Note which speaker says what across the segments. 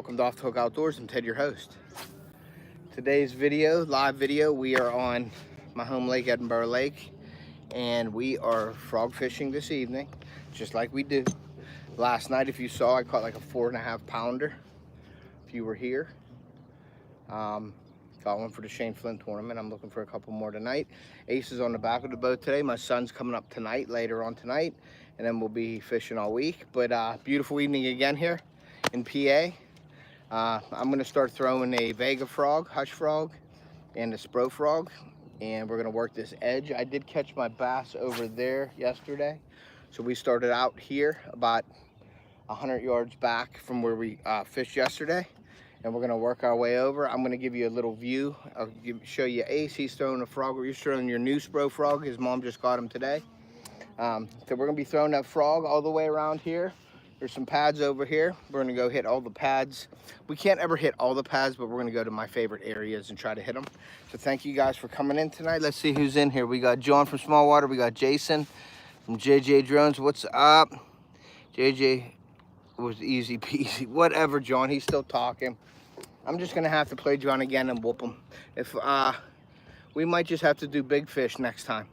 Speaker 1: welcome to Off the Hook Outdoors. I'm Ted, your host. Today's video, live video, we are on my home lake, Edinburgh Lake, and we are frog fishing this evening, just like we do. Last night, if you saw, I caught like a 4.5 pounder. If you were here, got one for the Shane Flint tournament. I'm looking for a couple more tonight. Ace is on the back of the boat today. My son's coming up tonight, later on tonight, and then we'll be fishing all week. But beautiful evening again here in PA. I'm going to start throwing a Vega frog, hush frog, and a spro frog, and we're going to work this edge. I did catch my bass over there yesterday, so we started out here about 100 yards back from where we fished yesterday, and we're going to work our way over. I'm going to give you a little view. I'll show you Ace. He's throwing a frog. You're throwing your new spro frog. His mom just got him today. So we're going to be throwing that frog all the way around here. There's some pads over here. We're gonna go hit all the pads. We can't ever hit all the pads, but we're gonna go to my favorite areas and try to hit them. So thank you guys for coming in tonight. Let's see who's in here. We got John from Smallwater. We got Jason from JJ Drones. What's up? JJ was easy peasy. Whatever, John, he's still talking. I'm just gonna have to play John again and whoop him. If we might just have to do big fish next time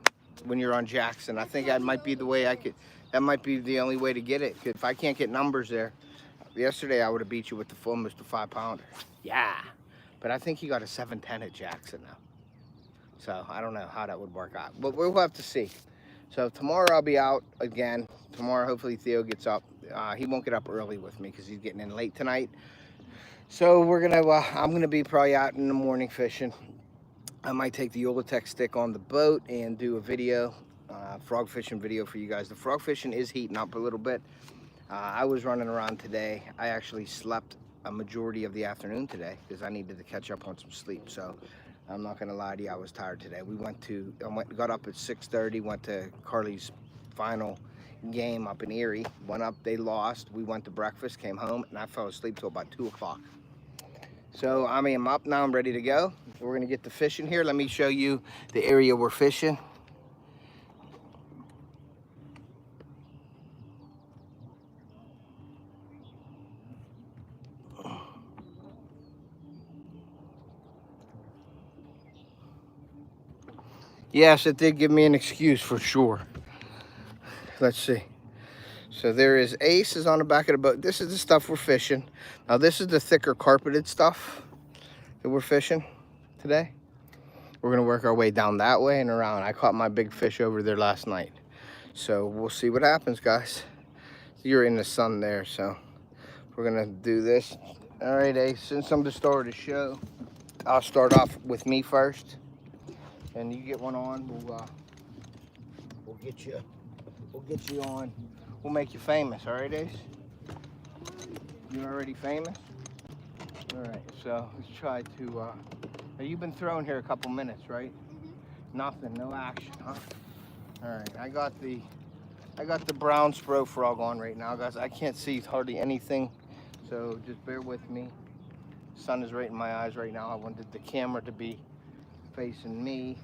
Speaker 1: when you're on Jackson. I think that might be the way I could. That might be the only way to get it. If I can't get numbers there, yesterday I would have beat you with the almost a 5 pounder. Yeah, but I think he got a 710 at Jackson now. So I don't know how that would work out, but we'll have to see. So tomorrow I'll be out again. Tomorrow, hopefully Theo gets up. He won't get up early with me because he's getting in late tonight. So we're gonna, I'm gonna be probably out in the morning fishing. I might take the Ulitech stick on the boat and do a video. Frog fishing video for you guys. The frog fishing is heating up a little bit. I was running around today. I actually slept a majority of the afternoon today because I needed to catch up on some sleep. So I'm not gonna lie to you, I was tired today. Got up at 6:30, went to Carly's final game up in Erie. Went up, they lost. We went to breakfast, came home, and I fell asleep till about 2 o'clock. So I mean, I'm up now, I'm ready to go. We're gonna get to fishing here. Let me show you the area we're fishing. Yes, it did give me an excuse for sure. Let's see. So there is Ace is on the back of the boat. This is the stuff we're fishing. Now this is the thicker carpeted stuff that we're fishing today. We're gonna work our way down that way and around. I caught my big fish over there last night. So we'll see what happens, guys. You're in the sun there, so we're gonna do this. All right, Ace, since I'm the star of the show, I'll start off with me first. And you get one on, we'll get you on. We'll make you famous, all right, Ace? You're already famous? All right, so let's try to, now you've been throwing here a couple minutes, right? Nothing, no action, huh? All right, I got the brown spro frog on right now, guys. I can't see hardly anything, so just bear with me. Sun is right in my eyes right now. I wanted the camera to be facing me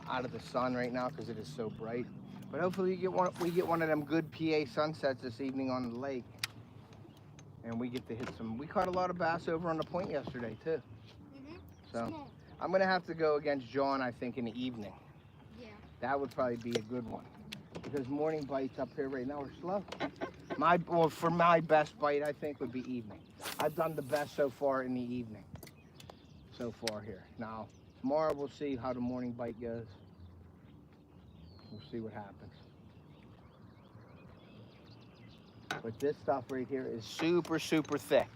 Speaker 1: out of the sun right now because it is so bright. But hopefully we get one of them good PA sunsets this evening on the lake, and we get to hit some. We caught a lot of bass over on the point yesterday too. So I'm gonna have to go against John, I think, in the evening. Yeah. That would probably be a good one because morning bites up here right now are slow. For my best bite, I think would be evening. I've done the best so far in the evening. So far here. Now, tomorrow we'll see how the morning bite goes. We'll see what happens. But this stuff right here is super, super thick.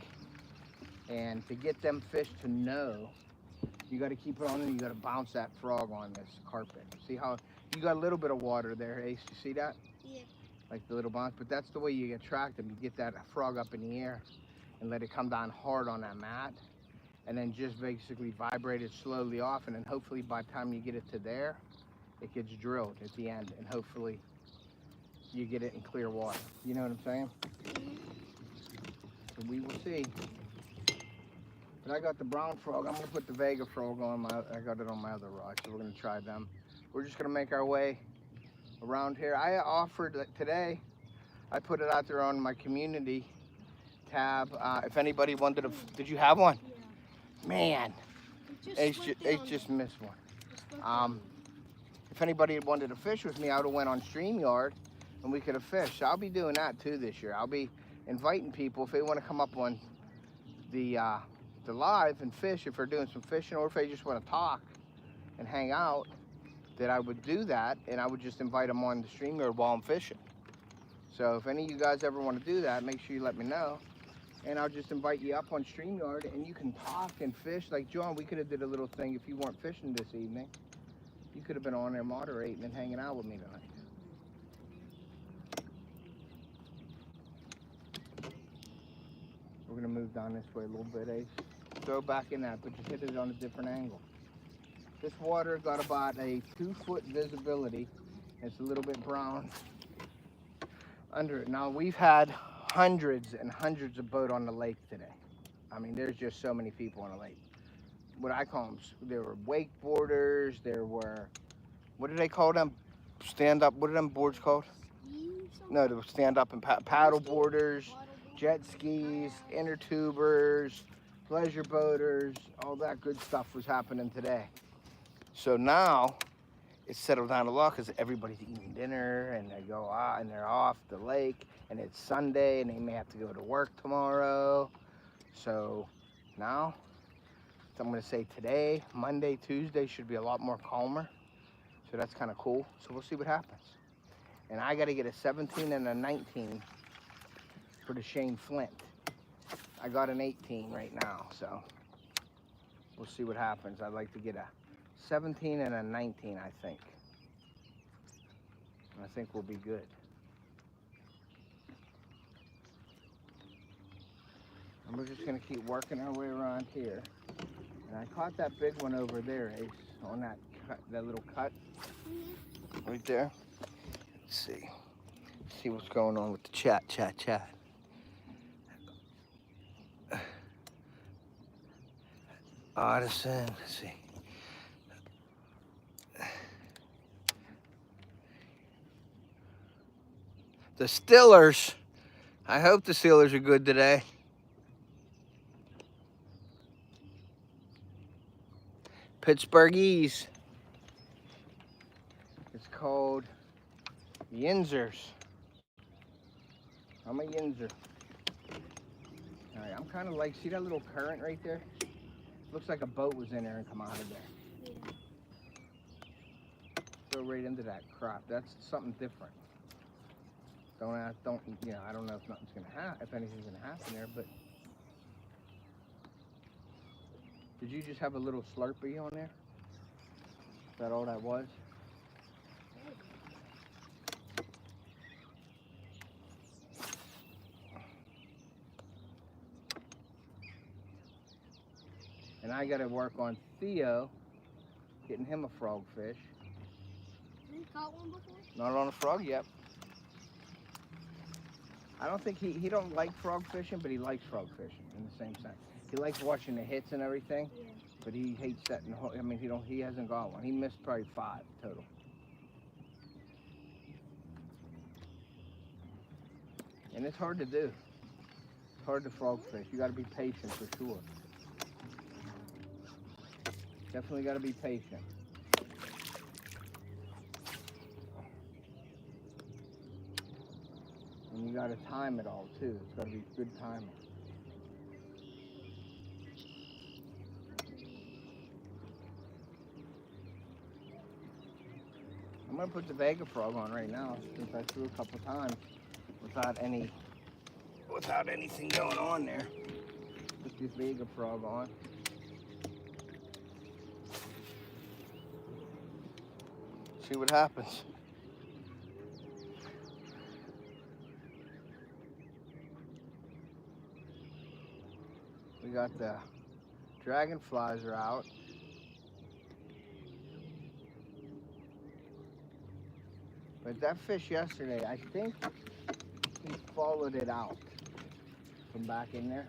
Speaker 1: And to get them fish to know, you got to keep it on and you got to bounce that frog on this carpet. See how, you got a little bit of water there, Ace, you see that? Yeah. Like the little bounce, but that's the way you attract them. You get that frog up in the air and let it come down hard on that mat. And then just basically vibrate it slowly off, and then hopefully by the time you get it to there, it gets drilled at the end, and hopefully you get it in clear water. You know what I'm saying? So we will see. But I got the brown frog. I'm gonna put the Vega frog on I got it on my other rod, so we're gonna try them. We're just gonna make our way around here. I offered today, I put it out there on my community tab. If anybody wanted to, did you have one?
Speaker 2: Yeah.
Speaker 1: Man, Ace just missed one. If anybody wanted to fish with me, I would have went on StreamYard and we could have fished. So I'll be doing that too this year. I'll be inviting people if they want to come up on the live and fish, if they're doing some fishing, or if they just want to talk and hang out, that I would do that, and I would just invite them on the StreamYard while I'm fishing. So if any of you guys ever want to do that, make sure you let me know, and I'll just invite you up on StreamYard and you can talk and fish. Like John, we could have did a little thing if you weren't fishing this evening. You could have been on there moderating and hanging out with me tonight. We're gonna move down this way a little bit, Ace. Throw back in that, but just hit it on a different angle. This water got about a 2-foot visibility. It's a little bit brown under it. Now we've had hundreds and hundreds of boats on the lake today. I mean, there's just so many people on the lake. What I call them, there were wakeboarders, there were, what do they call them? Stand up, what are them boards called? No, they were stand up and paddle boarders, jet skis, inner tubers, pleasure boaters, all that good stuff was happening today. So now it's settled down a lot because everybody's eating dinner and they go out and they're off the lake, and it's Sunday and they may have to go to work tomorrow. So now, I'm going to say today, Monday, Tuesday should be a lot more calmer. So that's kind of cool. So we'll see what happens. And I got to get a 17 and a 19 for the Shane Flint. I got an 18 right now, so we'll see what happens. I'd like to get a 17 and a 19, I think. And I think we'll be good. And we're just going to keep working our way around here. And I caught that big one over there, Ace, on that cut, that little cut right there. Let's see. See what's going on with the chat. Addison, let's see. The Steelers. I hope the Steelers are good today. Pittsburghese. It's called Yinzers. I'm a Yinzer. All right, I'm kind of like, see that little current right there? Looks like a boat was in there and come out of there.
Speaker 2: Yeah.
Speaker 1: Go right into that crop. That's something different. Don't, you know, I don't know if nothing's gonna happen, if anything's gonna happen there, but. Did you just have a little Slurpee on there? Is that all that was? And I gotta work on Theo, getting him a frog fish.
Speaker 2: You caught one before?
Speaker 1: Not on a frog yet. I don't think he don't like frog fishing, but he likes frog fishing in the same sense. He likes watching the hits and everything,
Speaker 2: Yeah.
Speaker 1: but he hates setting. I mean, he hasn't got one. He missed probably 5 total. And it's hard to do. It's hard to frog fish. You got to be patient for sure. Definitely got to be patient. And you got to time it all too. It's got to be good timing. I'm gonna put the Vega frog on right now since I threw a couple times without anything going on there. Put this Vega frog on. See what happens. We got the dragonflies are out. But that fish yesterday, I think he followed it out from back in there.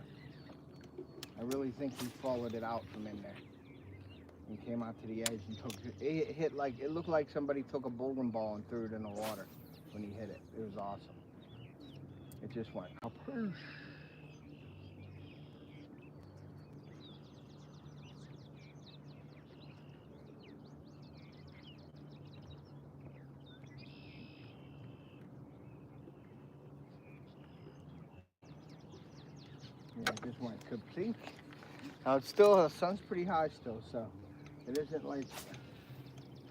Speaker 1: I really think he followed it out from in there. He came out to the edge and took it. It hit like, it looked like somebody took a bowling ball and threw it in the water when he hit it. It was awesome. It just went kapoosh. Yeah, it just went complete. Now it's still, the sun's pretty high still, so it isn't like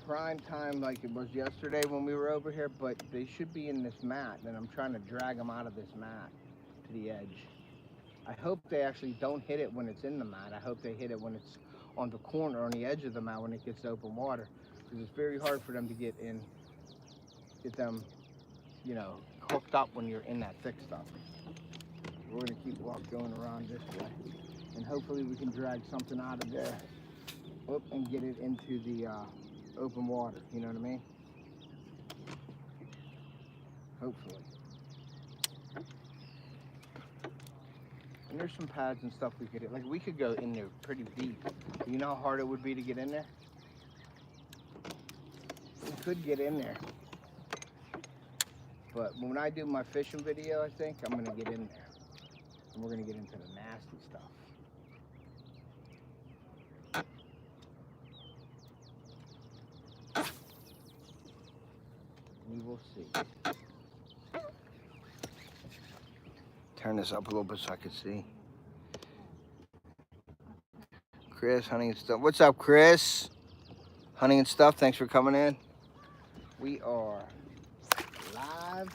Speaker 1: prime time like it was yesterday when we were over here, but they should be in this mat, and I'm trying to drag them out of this mat to the edge. I hope they actually don't hit it when it's in the mat. I hope they hit it when it's on the corner, on the edge of the mat when it gets to open water, because it's very hard for them to get them, you know, hooked up when you're in that thick stuff. We're gonna keep going around this way, and hopefully we can drag something out of there, and get it into the open water. You know what I mean? Hopefully. And there's some pads and stuff we could, like we could go in there pretty deep. You know how hard it would be to get in there? We could get in there. But when I do my fishing video, I think I'm gonna get in there. And we're gonna get into the nasty stuff. We will see. Turn this up a little bit so I can see. Chris, Hunting and Stuff. What's up, Chris? Hunting and Stuff, thanks for coming in. We are live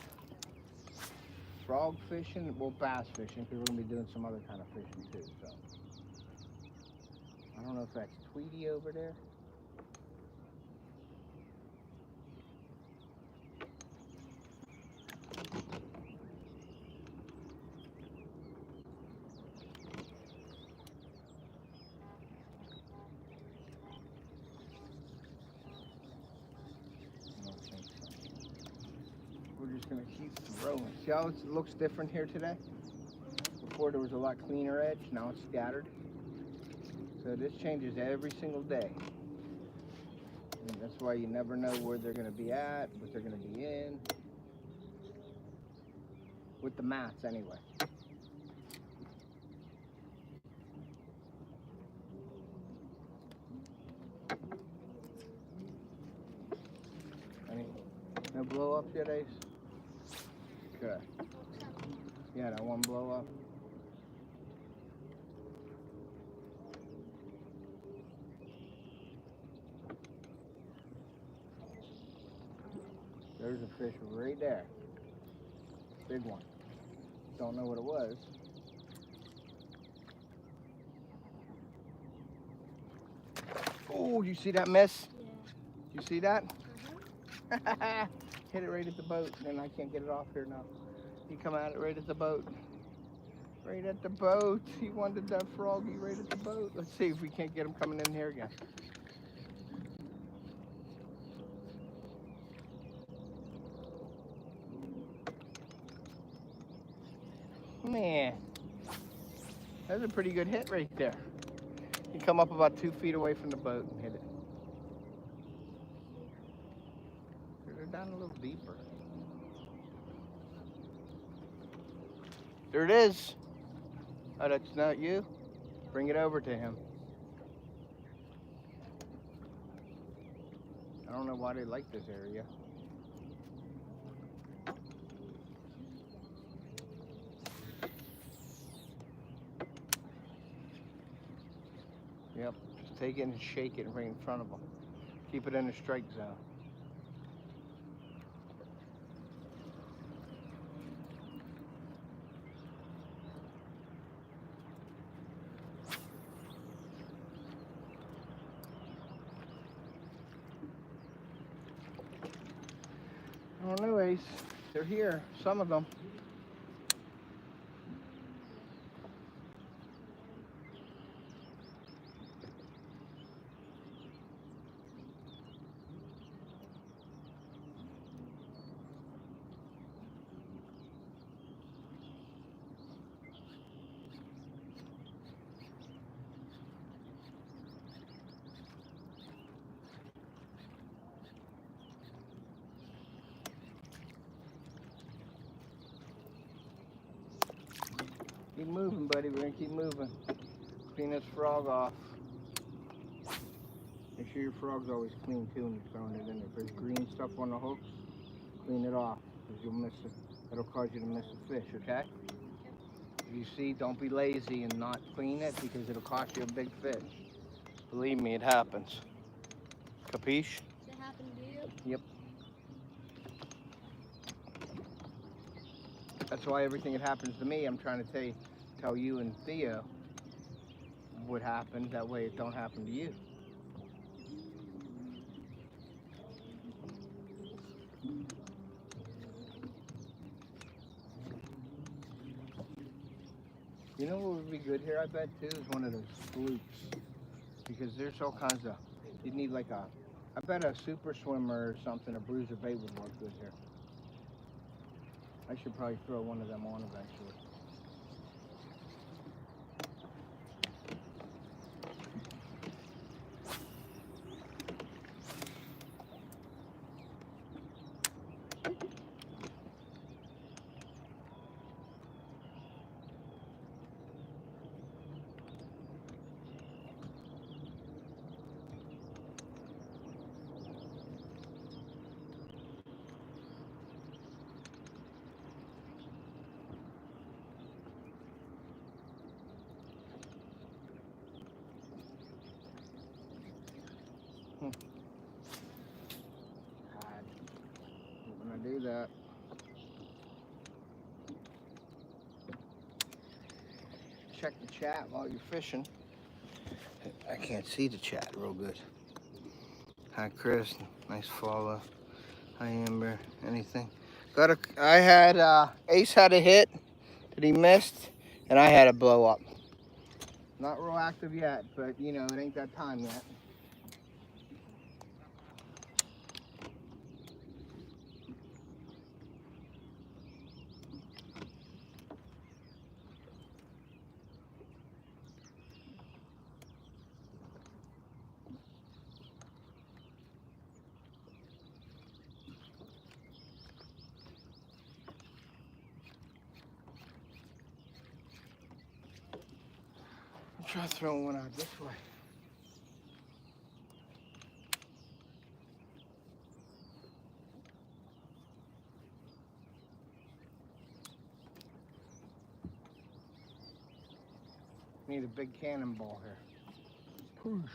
Speaker 1: frog fishing, well, bass fishing, because we're going to be doing some other kind of fishing too. So I don't know if that's Tweety over there. We're just going to keep throwing. See how it looks different here today? Before there was a lot cleaner edge, now it's scattered. So this changes every single day. And that's why you never know where they're going to be at, what they're going to be in. With the mats anyway. No blow ups yet, Ace? Good. Yeah, that one blow up. There's a fish right there. Big one. Don't know what it was. Oh, you see that miss?
Speaker 2: Yeah.
Speaker 1: You see that? Hit it right at the boat, and I can't get it off here now. He come at it right at the boat. Right at the boat. He wanted that froggy right at the boat. Let's see if we can't get him coming in here again. Man, that's a pretty good hit right there. You come up about 2 feet away from the boat and hit it. They're down a little deeper. There it is. Oh, that's not you? Bring it over to him. I don't know why they like this area. Yep, just take it and shake it right in front of them. Keep it in the strike zone. I don't know, Ace. They're here, some of them. Keep moving, buddy. We're gonna keep moving. Clean this frog off. Make sure your frog's always clean too when you're throwing it in there. If there's green stuff on the hooks, clean it off, because you'll miss it. That'll cause you to miss a fish, okay? If you see, don't be lazy and not clean it because it'll cost you a big fish. Believe me, it happens. Capiche?
Speaker 2: Does it happen to you?
Speaker 1: Yep. That's why everything that happens to me, I'm trying to tell you and Theo what happened. That way it don't happen to you. You know what would be good here, I bet, too, is one of those flukes. Because there's all kinds of, you'd need like I bet a super swimmer or something, a bruiser bait would work good here. I should probably throw one of them on eventually. God, when I do that. Check the chat while you're fishing. I can't see the chat real good. Hi Chris, nice follow. Hi Amber, anything? I had Ace had a hit that he missed, and I had a blow up. Not real active yet, but you know, it ain't that time yet. I'll try throwing one out this way. Need a big cannonball here. Poosh.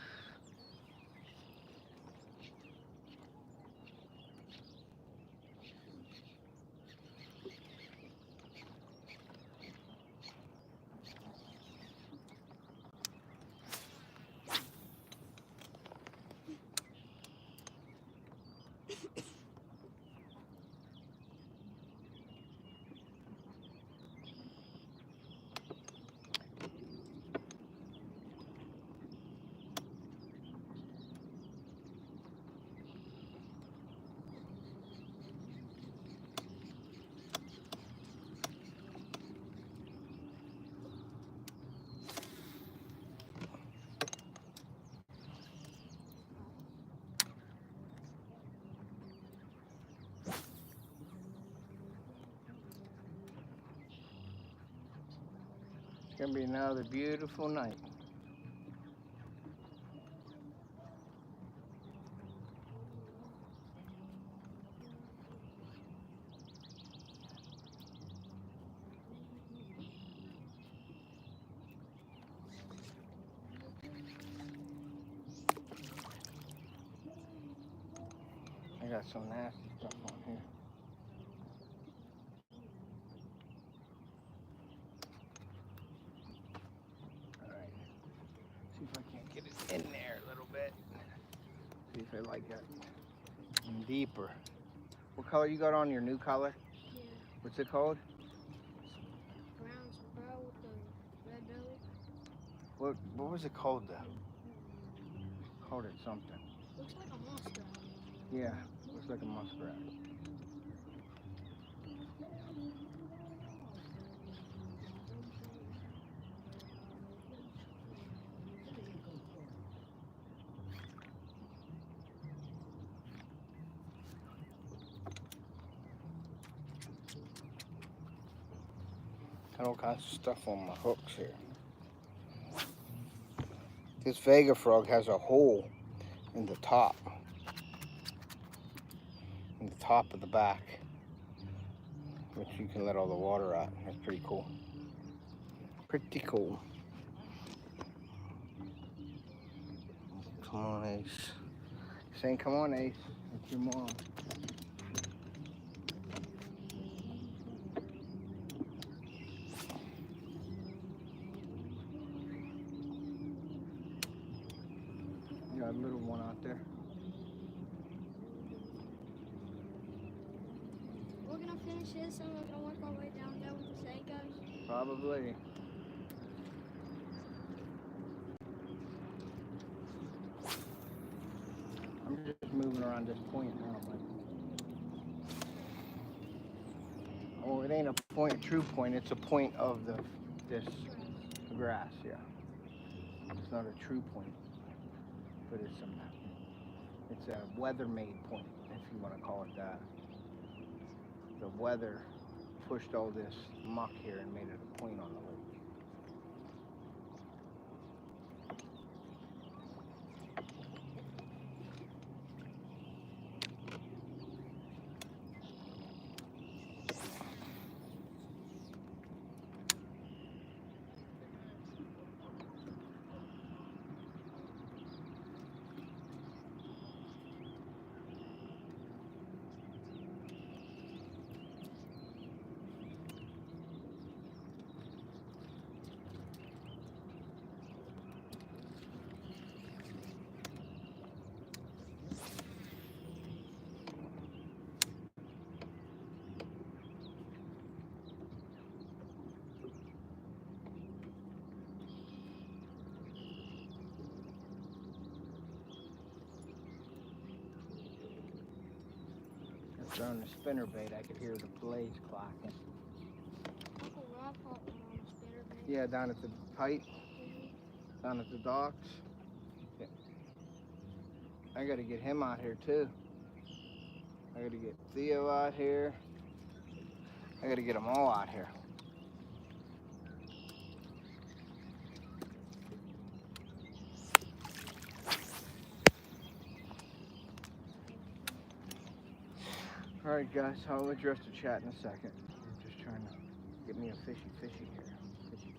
Speaker 1: It's gonna be another beautiful night. I got some nasty stuff on here. Alright. See if I can't get it in there a little bit. See if I like it deeper. What color you got on your new color?
Speaker 2: Yeah.
Speaker 1: What's it called?
Speaker 2: Brown sparrow with the red belly.
Speaker 1: What was it called though? Called it something.
Speaker 2: Looks like a muskrat.
Speaker 1: Yeah, looks like a muskrat. Got all kinds of stuff on my hooks here. This Vega frog has a hole in the top. In the top of the back. Which you can let all the water out. That's pretty cool. Pretty cool. Come on, Ace. Saying, come on, Ace. It's your mom. You got a little one out there.
Speaker 2: We're gonna finish this and we're gonna work our way down there with the Senkos.
Speaker 1: Probably. I'm just moving around this point now, but oh, it ain't a point, true point. It's a point of this grass. Yeah, it's not a true point, but it's a weather-made point, if you want to call it that. The weather pushed all this muck here and made it a point on the lake. On the spinner bait, I could hear the blades clacking.
Speaker 2: Uncle Rob caught one on the spinner bait.
Speaker 1: Yeah, down at the pipe, down at the docks. Yeah. I gotta get him out here too. I gotta get Theo out here. I gotta get them all out here. All right, guys, I'll address the chat in a second. I'm just trying to get me a fishy here.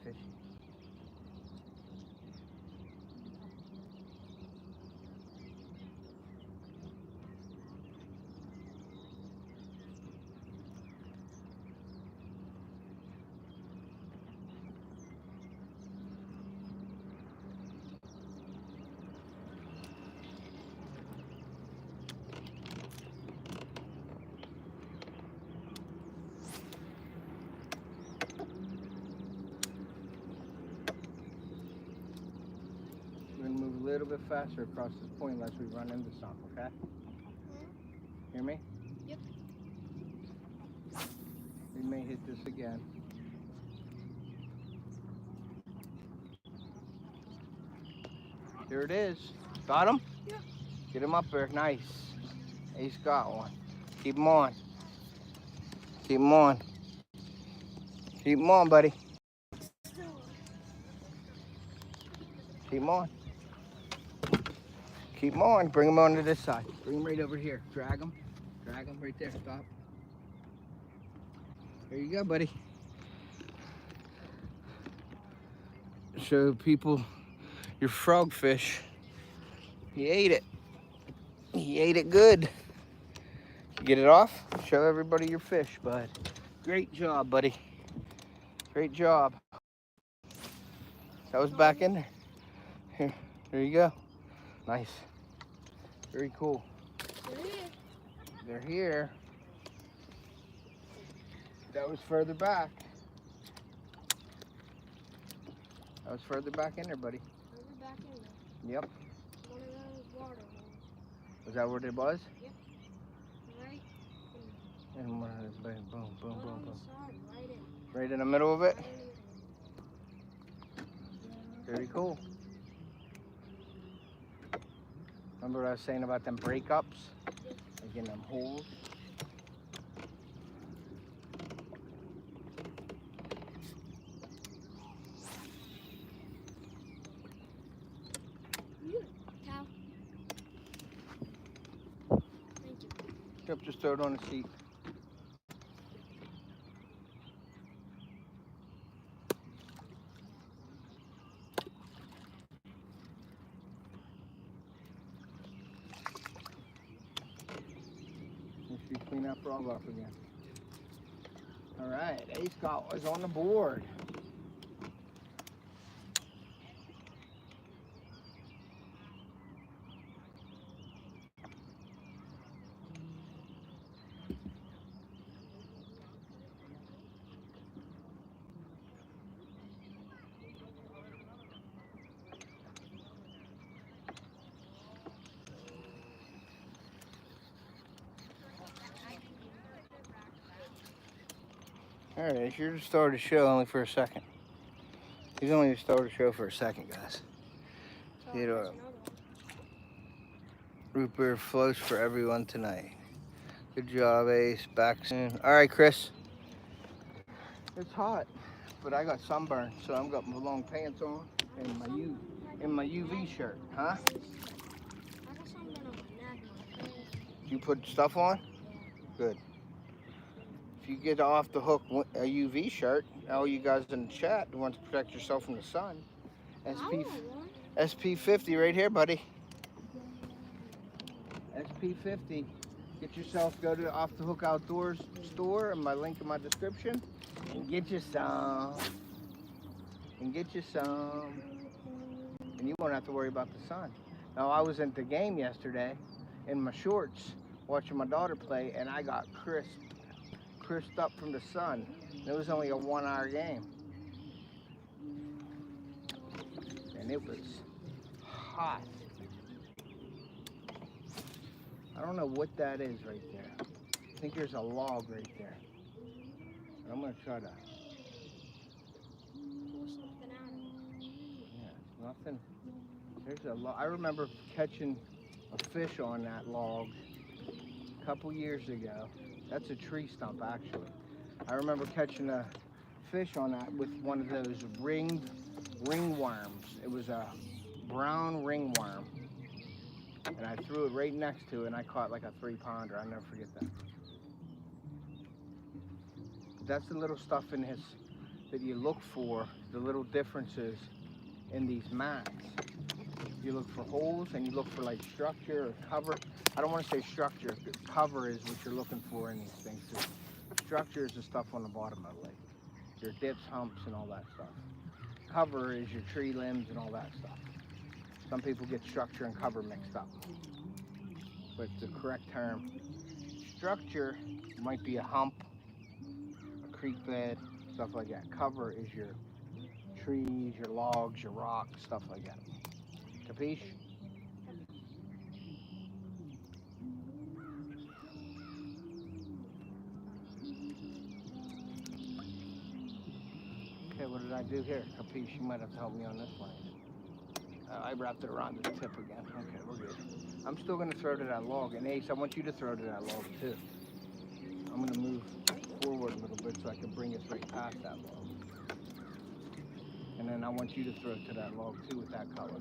Speaker 1: Fishy. We're gonna move a little bit faster across this point unless we run into something, okay? Hear me?
Speaker 2: Yep.
Speaker 1: We may hit this again. Here it is. Got him?
Speaker 2: Yeah.
Speaker 1: Get him up there. Nice. Ace got one. Keep him on. Keep him on. Keep him on, buddy. Keep him on. Keep him on. Bring him on to this side. Bring him right over here. Drag him. Drag him right there. Stop. There you go, buddy. Show people your frog fish. He ate it. He ate it good. Get it off? Show everybody your fish, bud. Great job, buddy. Great job. That was back in there. Here, there you go. Nice. Very cool. They're here. That was further back. That was further back in there, buddy.
Speaker 2: Further back in there.
Speaker 1: Yep.
Speaker 2: One of those water holes.
Speaker 1: Was that where it was?
Speaker 2: Yep. Right.
Speaker 1: And one of those, boom, boom, boom,
Speaker 2: Right
Speaker 1: boom,
Speaker 2: on
Speaker 1: boom.
Speaker 2: the side, right in.
Speaker 1: Right in the middle of it?
Speaker 2: Right in.
Speaker 1: Very cool. Remember what I was saying about them breakups? Like in them holes?
Speaker 2: Cow. Thank you.
Speaker 1: Yep, just throw it on the seat. that frog off again. All right, Ace Scott was on the board. All right, Ace, you're the star of the show only for a second. He's only the star of the show for a second, guys. You know, root beer floats for everyone tonight. Good job, Ace. Back soon. All right, Chris. It's hot, but I got sunburn, so I've got my long pants on and my UV shirt. Huh?
Speaker 2: I got something on my neck.
Speaker 1: You put stuff on? Good. If you get off the hook a UV shirt, all you guys in the chat who want to protect yourself from the sun, SP50 right here, buddy. SP50. Get yourself, go to Off the Hook Outdoors store, and my link in my description, and get you some. And get you some. And you won't have to worry about the sun. Now, I was at the game yesterday in my shorts watching my daughter play, and I got crisped up from the sun. It was only a 1-hour game. And it was hot. I don't know what that is right there. I think there's a log right there. I'm gonna try to.
Speaker 2: Pull something out of it.
Speaker 1: Yeah, nothing. There's a log. I remember catching a fish on that log a couple years ago. That's a tree stump, actually. I remember catching a fish on that with one of those ringworms. It was a brown ringworm. And I threw it right next to it, and I caught like a 3-pounder. I'll never forget that. That's the little stuff in his that you look for, the little differences in these mats. You look for holes, and you look for like structure or cover. I don't want to say structure. Cover is what you're looking for in these things. Structure is the stuff on the bottom of the lake. Your dips, humps, and all that stuff. Cover is your tree limbs and all that stuff. Some people get structure and cover mixed up, but it's the correct term. Structure might be a hump, a creek bed, stuff like that. Cover is your trees, your logs, your rocks, stuff like that. Capiche? Okay, what did I do here? Capiche, you might have to help me on this one. I wrapped it around the tip again. Okay, we're good. I'm still going to throw to that log. And Ace, I want you to throw to that log too. I'm going to move forward a little bit so I can bring us right past that log. And then I want you to throw to that log too with that color.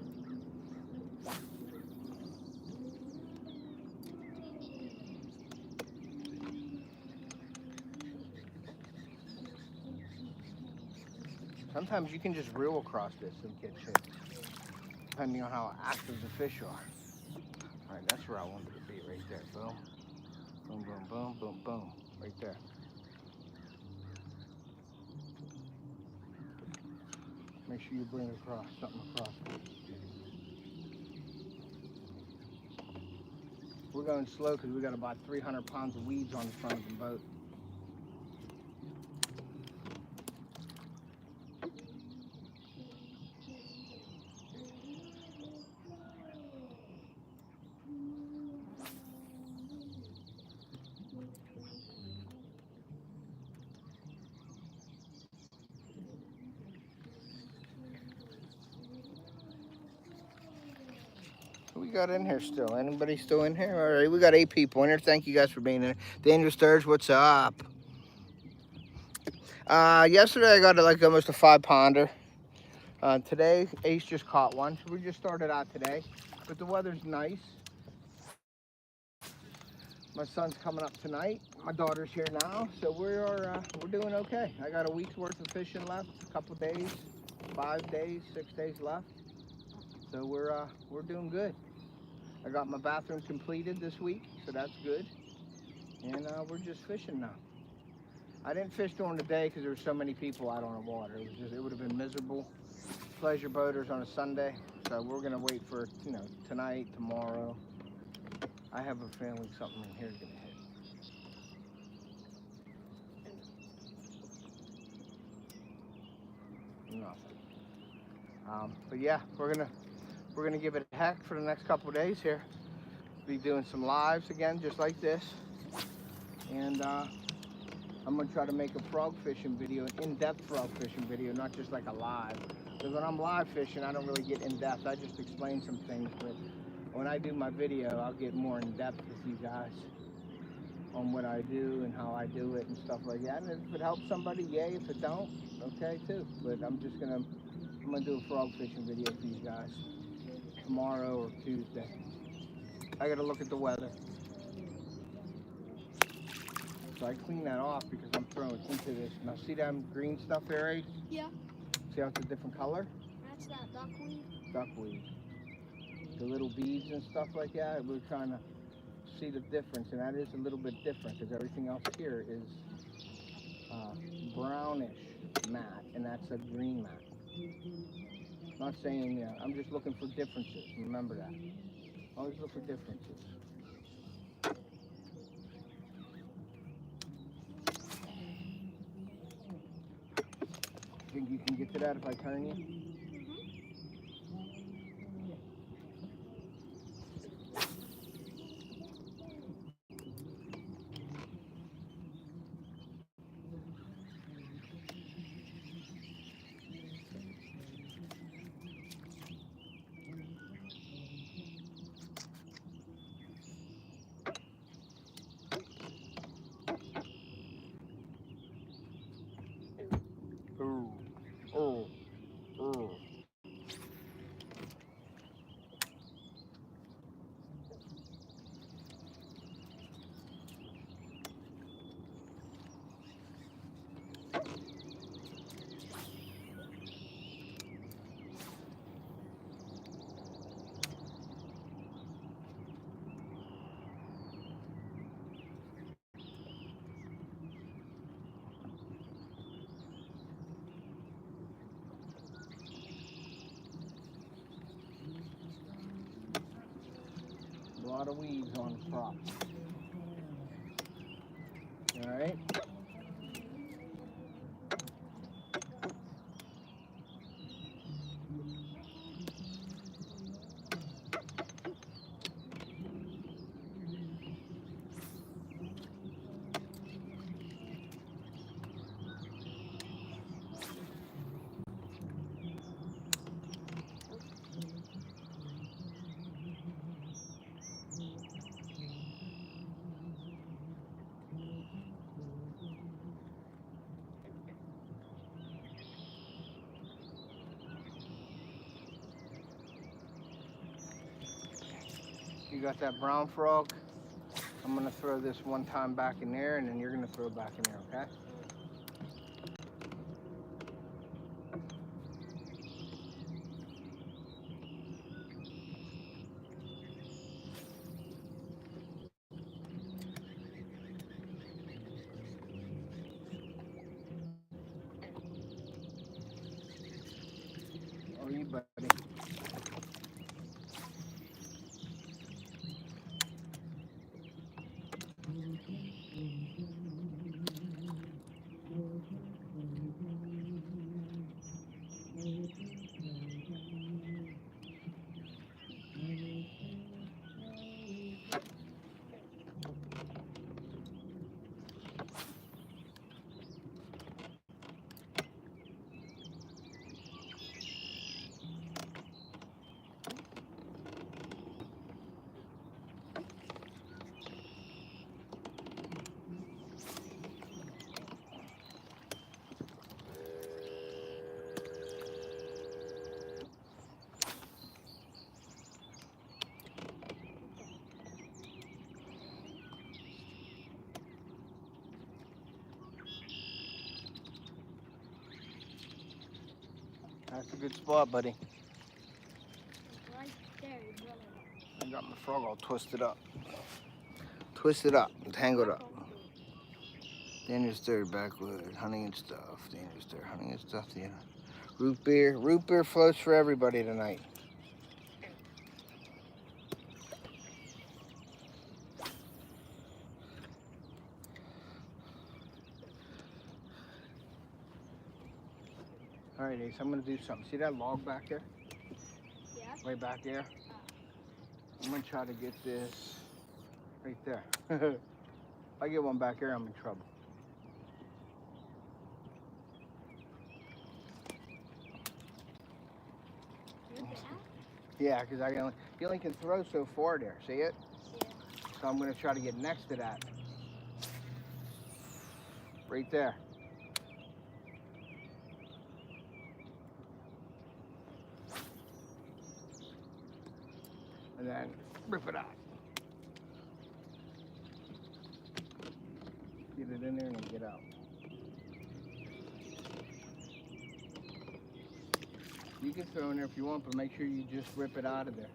Speaker 1: Sometimes you can just reel across this and catch it, depending on how active the fish are. All right, that's where I wanted to be, right there. Boom, boom, boom, boom, boom, boom, right there. Make sure you bring across something across. We're going slow because we got about 300 pounds of weeds on the front of the boat. We got in here still. Anybody still in here? All right, we got 8 people in here. Thank you guys for being here. Daniel Sturge, what's up? Yesterday I got like almost a 5-pounder. Today Ace just caught one. So we just started out today, but the weather's nice. My son's coming up tonight. My daughter's here now, so we're doing okay. I got a week's worth of fishing left, a couple days, 5 days, 6 days left. So we're doing good. I got my bathroom completed this week, so that's good. And we're just fishing now. I didn't fish during the day because there were so many people out on the water. It would have been miserable. Pleasure boaters on a Sunday. So we're gonna wait for, tonight, tomorrow. I have a feeling something in here is gonna hit. Nothing. But yeah, we're gonna give it a heck for the next couple of days here. Be doing some lives again, just like this. And I'm gonna try to make a frog fishing video, an in-depth frog fishing video, not just like a live. Because when I'm live fishing, I don't really get in-depth. I just explain some things, but when I do my video, I'll get more in-depth with you guys on what I do and how I do it and stuff like that. And if it helps somebody, yay. If it don't, okay too. But I'm gonna do a frog fishing video for you guys tomorrow or Tuesday. I gotta look at the weather. So I clean that off because I'm throwing into this. Now see that green stuff there, Ace?
Speaker 2: Yeah.
Speaker 1: See how it's a different color?
Speaker 2: That's that duckweed.
Speaker 1: Duckweed. The little beads and stuff like that, we're trying to see the difference, and that is a little bit different because everything else here is brownish matte, and that's a green matte. Not saying, I'm just looking for differences. Remember that. Always look for differences. Think you can get to that if I turn you? A lot of weeds on the prop. All right. You got that brown frog? I'm gonna throw this one time back in there, and then you're gonna throw it back in there, okay? Oh, you buddy. That's a good spot, buddy.
Speaker 2: Right there, brother.
Speaker 1: I got my frog all twisted up. Twisted up and tangled up. Daniel's third backwood, hunting and stuff. Daniel's third, hunting and stuff. Yeah. Root beer floats for everybody tonight. All right, Ace, I'm gonna do something. See that log back there?
Speaker 2: Yeah.
Speaker 1: Way back there? I'm gonna try to get this right there. If I get one back here, I'm in trouble. Yeah, because you only can throw so far there. See it?
Speaker 2: Yeah.
Speaker 1: So I'm gonna try to get next to that. Right there. And then rip it out. Get it in there and then get out. You can throw in there if you want, but make sure you just rip it out of there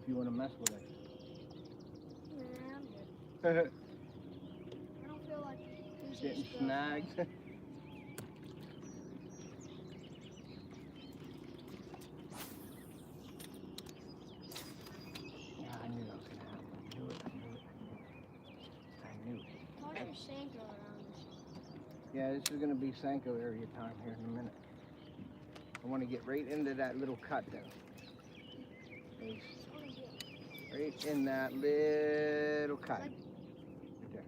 Speaker 1: if you want to mess with it.
Speaker 2: Yeah, I'm good. I don't feel like using
Speaker 1: Getting
Speaker 2: stuff.
Speaker 1: snagged. Yeah, I knew that was gonna happen. I knew it.
Speaker 2: How's your Sanko around this?
Speaker 1: Yeah, this is gonna be Sanko area time here in a minute. I want to get right into that little cut there. Right in that little cut. Right there.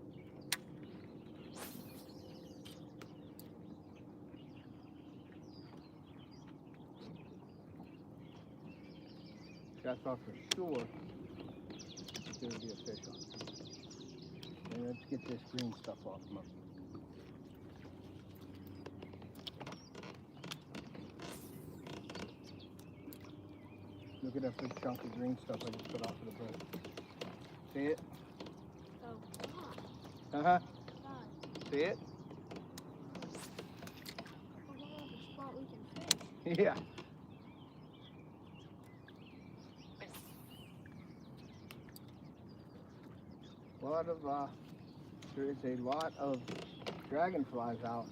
Speaker 1: That's off for sure. There's gonna be a fish on. And let's get this green stuff off him. Look at that big chunk of green stuff I just put off of the boat. See it?
Speaker 2: Oh,
Speaker 1: Uh-huh.
Speaker 2: God.
Speaker 1: See it?
Speaker 2: We're going to a spot we can fish.
Speaker 1: Yeah. There is a lot of dragonflies out.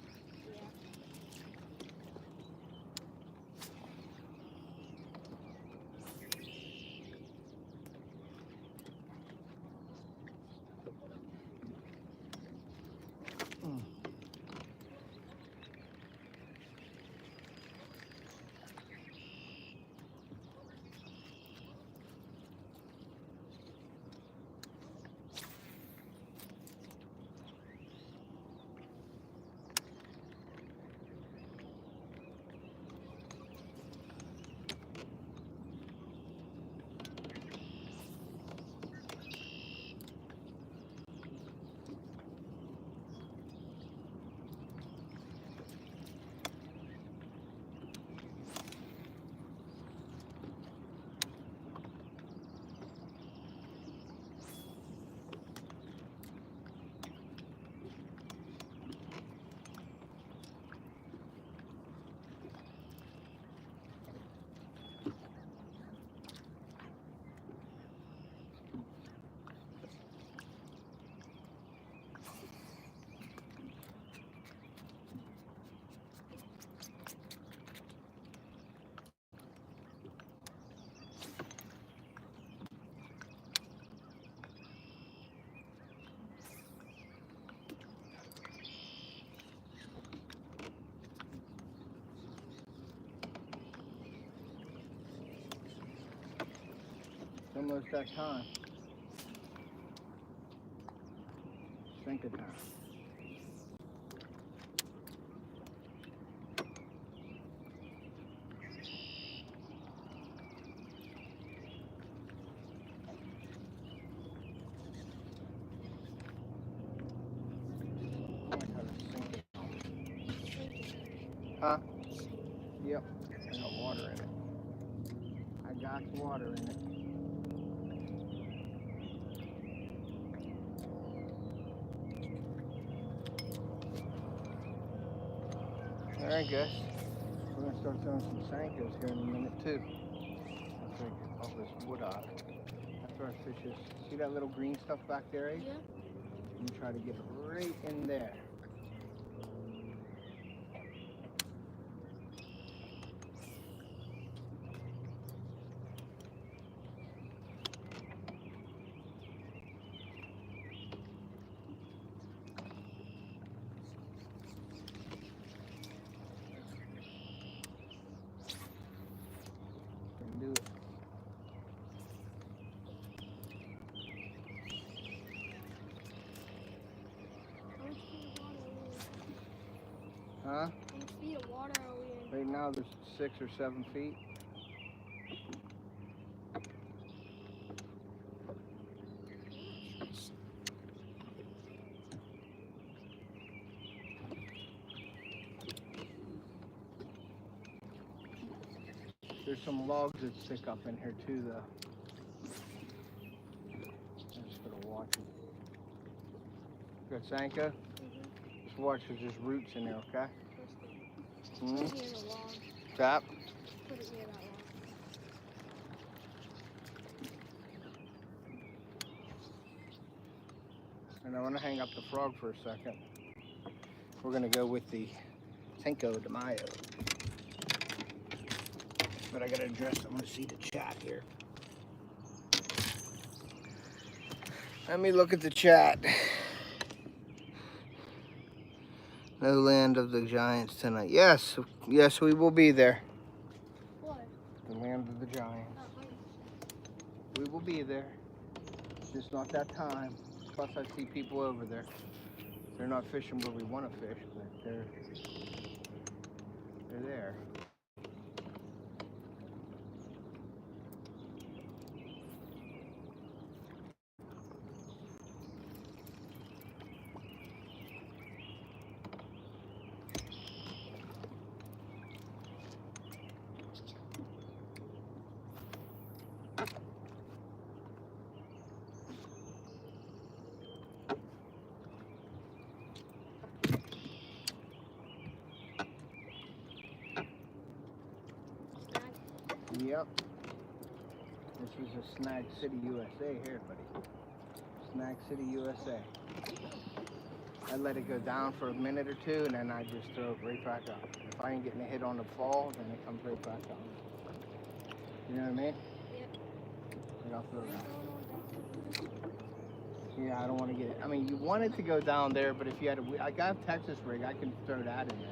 Speaker 1: It's almost that time. Sinker time. Huh? Yep. I got water in it. I got water in it. Alright guys, we're going to start throwing some Sankos here in a minute too. After I get all this wood off. After our fishes. See that little green stuff back there, Ace?
Speaker 2: Yeah.
Speaker 1: You try to get it right in there. Huh?
Speaker 2: How much feet of water are we in?
Speaker 1: Right now there's 6 or 7 feet. There's some logs that stick up in here too, though. I'm just gonna watch them. Got Sanko? Just watch, there's just roots in there, okay?
Speaker 2: Put it near the log.
Speaker 1: Tap.
Speaker 2: Put it near that log.
Speaker 1: And I want to hang up the frog for a second. We're gonna go with the Cinco de Mayo. But I gotta address, I'm gonna see the chat here. Let me look at the chat. No land of the giants tonight. Yes, yes, we will be there.
Speaker 2: What?
Speaker 1: The land of the giants.
Speaker 2: Oh,
Speaker 1: We will be there. It's just not that time. Plus, I see people over there. They're not fishing where we want to fish, but they're there. Yep. This was a Snag City, USA here, buddy. Snag City, USA. I let it go down for a minute or two, and then I just throw it right back up. If I ain't getting a hit on the fall, then it comes right back up. You know what I mean?
Speaker 2: Yep.
Speaker 1: And I'll throw it out. Yeah, I don't want to get it. I mean, you want it to go down there, but if you had I got a Texas rig, I can throw that in there.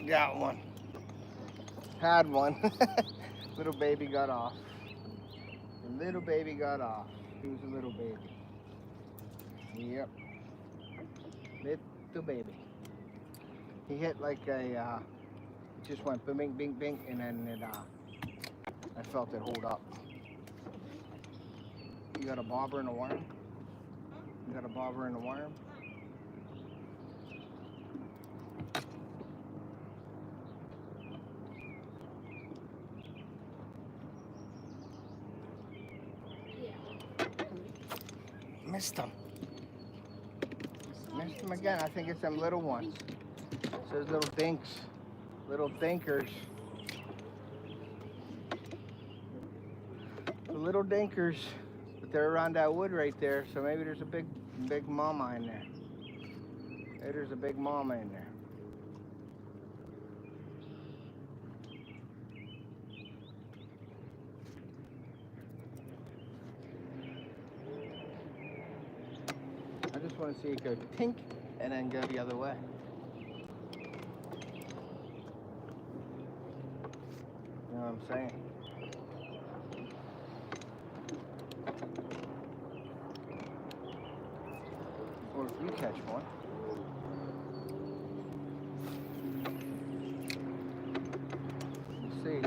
Speaker 1: Got one. Had one. Little baby got off. The little baby got off. He was a little baby. Yep. Little baby. He hit like a, just went bing, bing, bing, and then it, I felt it hold up. You got a bobber and a worm? You got a bobber and a worm? Missed them. Missed them again. I think it's them little ones. It's those little dinks. Little dinkers. The little dinkers. But they're around that wood right there, so maybe there's a big mama in there. Maybe there's a big mama in there. I just want to see it go tink and then go the other way. You know what I'm saying? Or if you catch one. Let's see.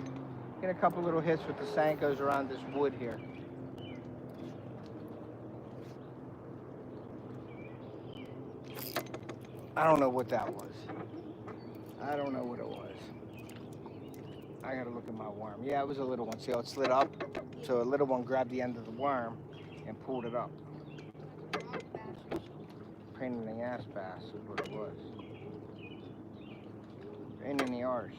Speaker 1: Get a couple little hits with the Sankos around this wood here. I don't know what that was. I don't know what it was. I gotta look at my worm. Yeah, it was a little one. See how it slid up? So a little one grabbed the end of the worm and pulled it up. Pain in the ass bass is what it was. Pain in the arse.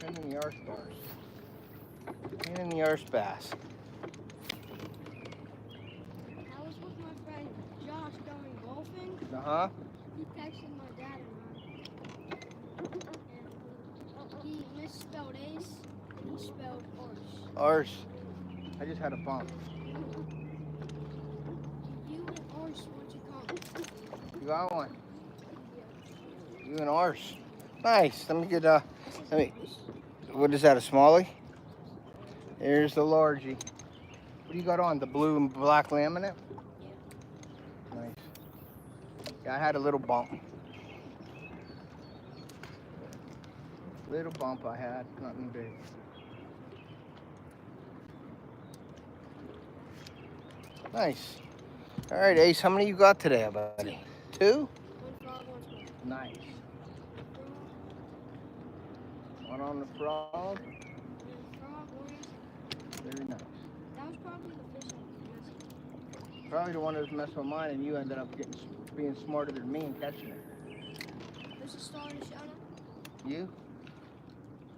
Speaker 1: Pain in the arse bass. Pain in the arse bass.
Speaker 2: I was with my friend Josh going golfing.
Speaker 1: Uh-huh.
Speaker 2: He texted my dad and I. And he misspelled ace and he spelled arse.
Speaker 1: Arse. I just had a bump.
Speaker 2: You and arse once you come.
Speaker 1: You got one. You and arse. Nice. Let me get what is that, a smallie? There's the largie. What do you got on? The blue and black laminate?
Speaker 2: Yeah.
Speaker 1: Nice. Yeah, I had a little bump. Little bump I had, nothing big. Nice. All right, Ace, how many you got today, buddy? 2?
Speaker 2: One frog, one small.
Speaker 1: Nice. One on the frog. Very nice.
Speaker 2: That was probably the fish I was messing.
Speaker 1: Probably the one that was messing with mine, and you ended up being smarter than me and catching it.
Speaker 2: There's a star in the shout out.
Speaker 1: You?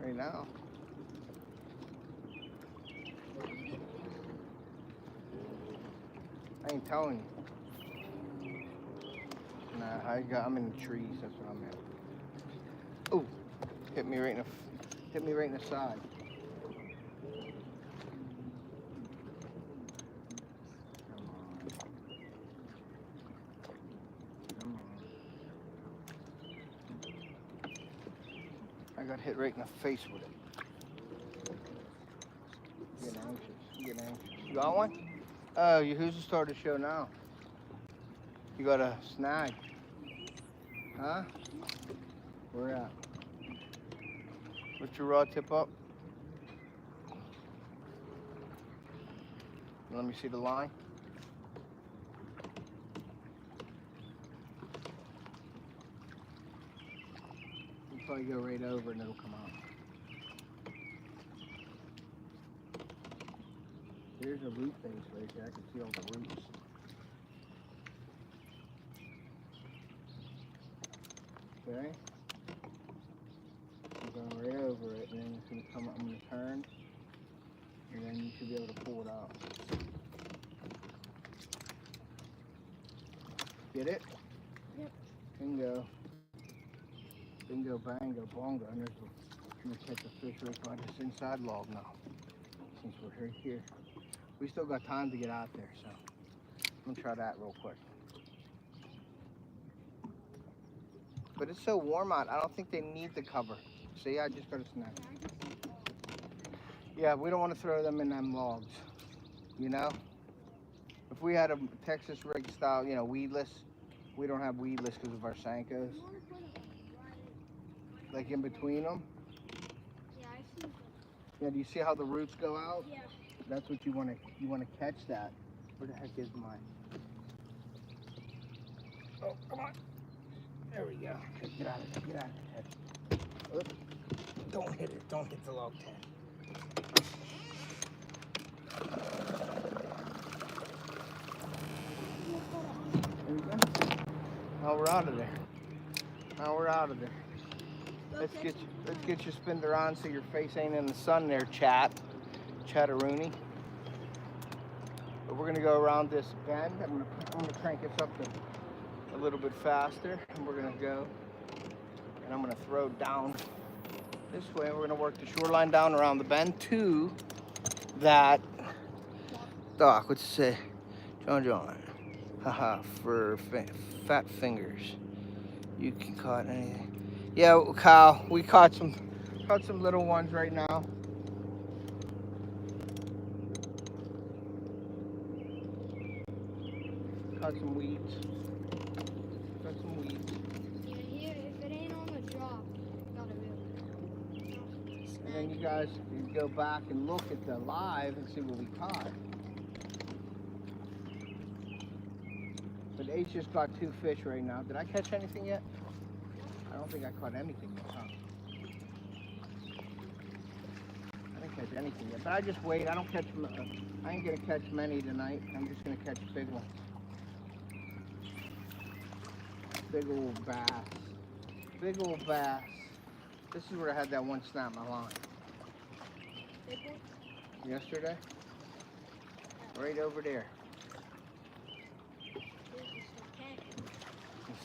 Speaker 1: Right now.
Speaker 2: Yeah, you get it.
Speaker 1: I ain't telling you. Nah, I'm in the trees. That's what I'm at. Ooh, hit me right in the side. Come on. I got hit right in the face with it. Getting anxious. You got one? Oh, who's the star to show now? You got a snag. Huh? Where at? What's your rod tip up? Let me see the line. You probably go right over and it'll come out. There's a root base right there. I can see all the roots. Okay. I'm going right over it, and then it's going to come up. I'm going to turn, and then you should be able to pull it out. Get it?
Speaker 2: Yep.
Speaker 1: Bingo. Bingo, bango, bongo. And there's I'm going to catch a fish right by this inside log now, since we're right here. We still got time to get out there, so I'm going to try that real quick. But it's so warm out, I don't think they need the cover. See, I just got a snag. Yeah, we don't want to throw them in them logs, you know? If we had a Texas rig style, you know, weedless, we don't have weedless because of our Sankos. Like in between them?
Speaker 2: Yeah, I see.
Speaker 1: Yeah, do you see how the roots go out?
Speaker 2: Yeah.
Speaker 1: That's what you want to catch that. Where the heck is mine? Oh, come on. There we go. Get out of there. Get out of there. Oops. Don't hit it. Don't hit the log tag. There we go. Now we're out of there. Now we're out of there. Let's get you spinned around so your face ain't in the sun there, Chatteroony. But we're gonna go around this bend. I'm gonna crank this up a little bit faster, and we're gonna go. And I'm gonna throw down this way. We're gonna work the shoreline down around the bend to that dock. What's it say? John. Haha, for fat fingers. You can caught anything. Yeah, Kyle, we caught some little ones right now. Caught some weeds. Got some weeds.
Speaker 2: Yeah, here, if it ain't on the drop, gotta be.
Speaker 1: And then you guys can go back and look at the live and see what we caught. But But Ace just caught 2 fish right now. Did I catch anything yet? I don't think I caught anything yet, huh? I didn't catch anything yet. But I just wait. I don't catch. I ain't gonna catch many tonight. I'm just gonna catch big ones. Big old bass. Big old bass. This is where I had that one snap my line.
Speaker 2: Big one?
Speaker 1: Yesterday. Right over there. He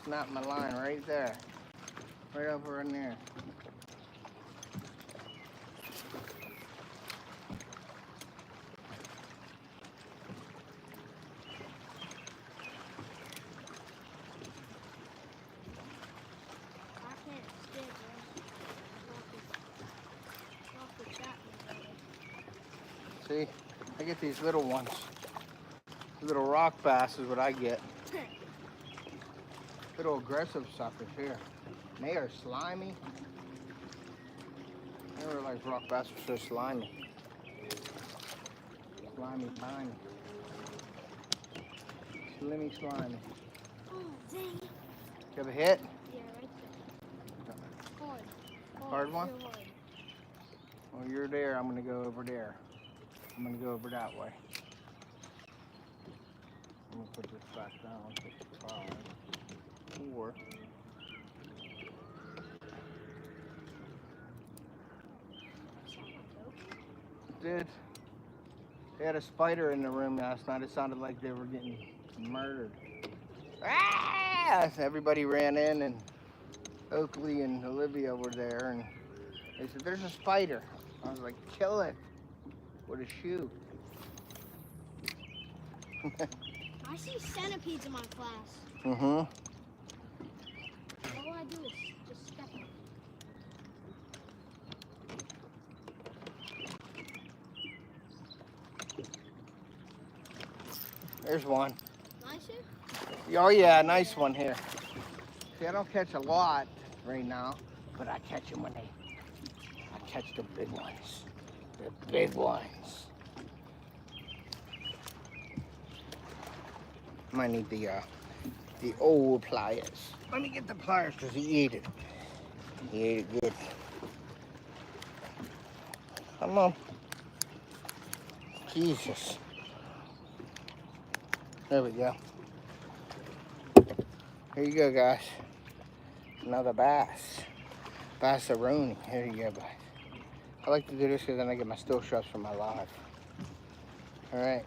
Speaker 1: snapped my line right there. Right over in there. See, I get these little ones. Little rock bass is what I get. Little aggressive suckers here. And they are slimy. I never realized rock bass were so slimy. Slimy, tiny. Slimy, slimy.
Speaker 2: Oh, dang.
Speaker 1: You have a hit?
Speaker 2: Yeah, right there. Hard.
Speaker 1: Hard one?
Speaker 2: Real hard.
Speaker 1: Well, you're there. I'm going to go over there. I'm going to go over that way. I'm going to put this back down. 5, 4. Did. They had a spider in the room last night. It sounded like they were getting murdered. Ah! Everybody ran in, and Oakley and Olivia were there, and they said, "There's a spider." I was like, "Kill it with a shoe."
Speaker 2: I see centipedes in my class.
Speaker 1: Mm-hmm.
Speaker 2: All I do is just step on it.
Speaker 1: There's one.
Speaker 2: Nicer?
Speaker 1: Oh yeah, nice one here. See, I don't catch a lot right now, but I catch them when I catch the big ones. The big ones. Might need the old pliers. Let me get the pliers because he ate it. He ate it good. Come on. Jesus. There we go. Here you go, guys. Another bass. Bassaroni. Here you go, guys. I like to do this because then I get my still shots for my live. All right.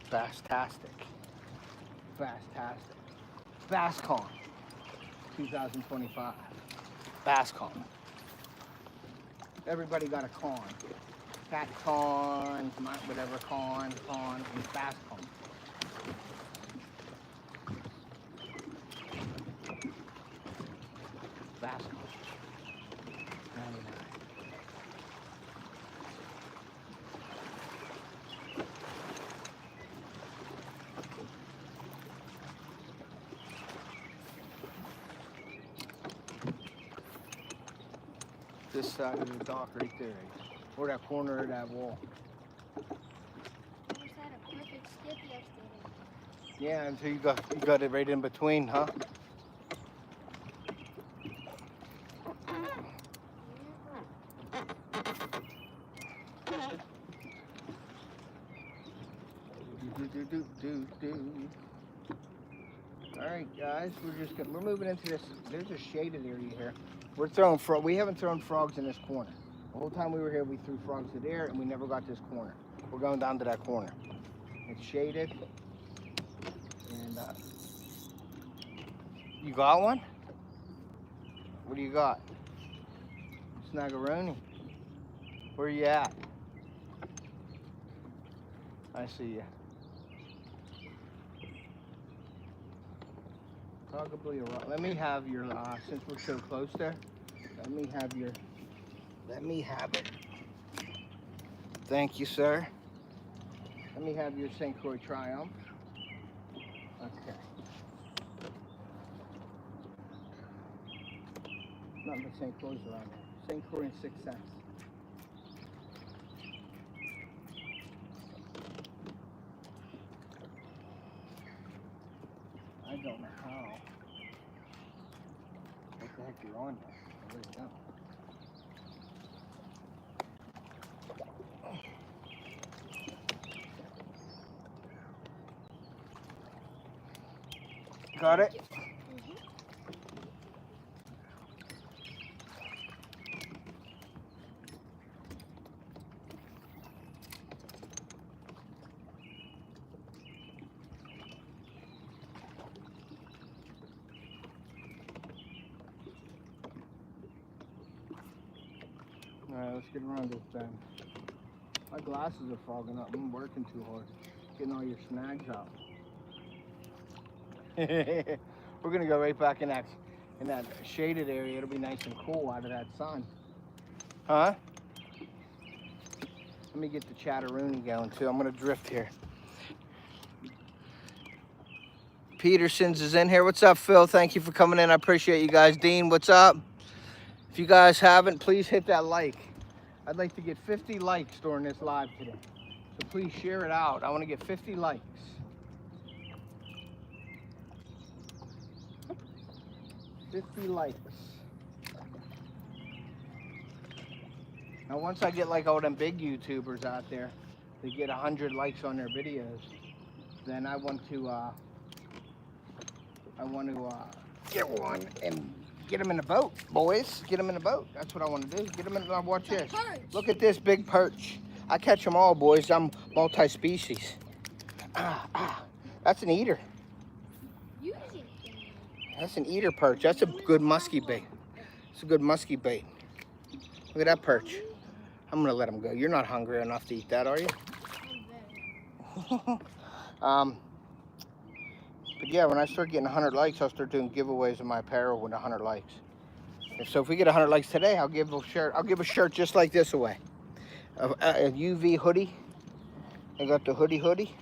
Speaker 1: Basstastic. Basstastic. BassCon 2025. BassCon. Everybody got a con. Cat con, whatever con, and BassCon. BassCon. 99. This side of the dock right there, or that corner of that wall.
Speaker 2: I just had a perfect skip yesterday.
Speaker 1: Yeah, until you got it right in between, huh? All right, guys, we're moving into this. There's a shaded area here. We're throwing we haven't thrown frogs in this corner. The whole time we were here, we threw frogs to there, and we never got this corner. We're going down to that corner. It's shaded. And you got one? What do you got? Snaggeroni. Where you at? I see you. Probably a rock. Let me have your, since we're so close there, let me have it. Thank you, sir. Let me have your St. Croix Triumph. Okay. Nothing but St. Croix around there. St. Croix and 6 cents. if you're on there. I really don't. Got it? All right, let's get around this bend. My glasses are fogging up. I'm working too hard. Getting all your snags out. We're gonna go right back in that shaded area. It'll be nice and cool out of that sun. Huh? Let me get the chatteroony going too. I'm gonna drift here. Peterson's is in here. What's up, Phil? Thank you for coming in. I appreciate you guys. Dean, what's up? If you guys haven't, please hit that like. I'd like to get 50 likes during this live today. So please share it out. I want to get 50 likes. Now once I get like all them big YouTubers out there, they get 100 likes on their videos, then I want to get one and get them in the boat, boys. Get them in the boat. That's what I want to do. Get them in. Watch this. Look at this big perch. I catch them all, boys. I'm multi-species. That's an eater. That's an eater perch. That's a good musky bait. It's a good musky bait. Look at that perch. I'm gonna let him go. You're not hungry enough to eat that, are you? But yeah, when I start getting 100 likes, I'll start doing giveaways of my apparel with 100 likes. And so if we get 100 likes today, I'll give a shirt. I'll give a shirt just like this away. A UV hoodie. I got the hoodie.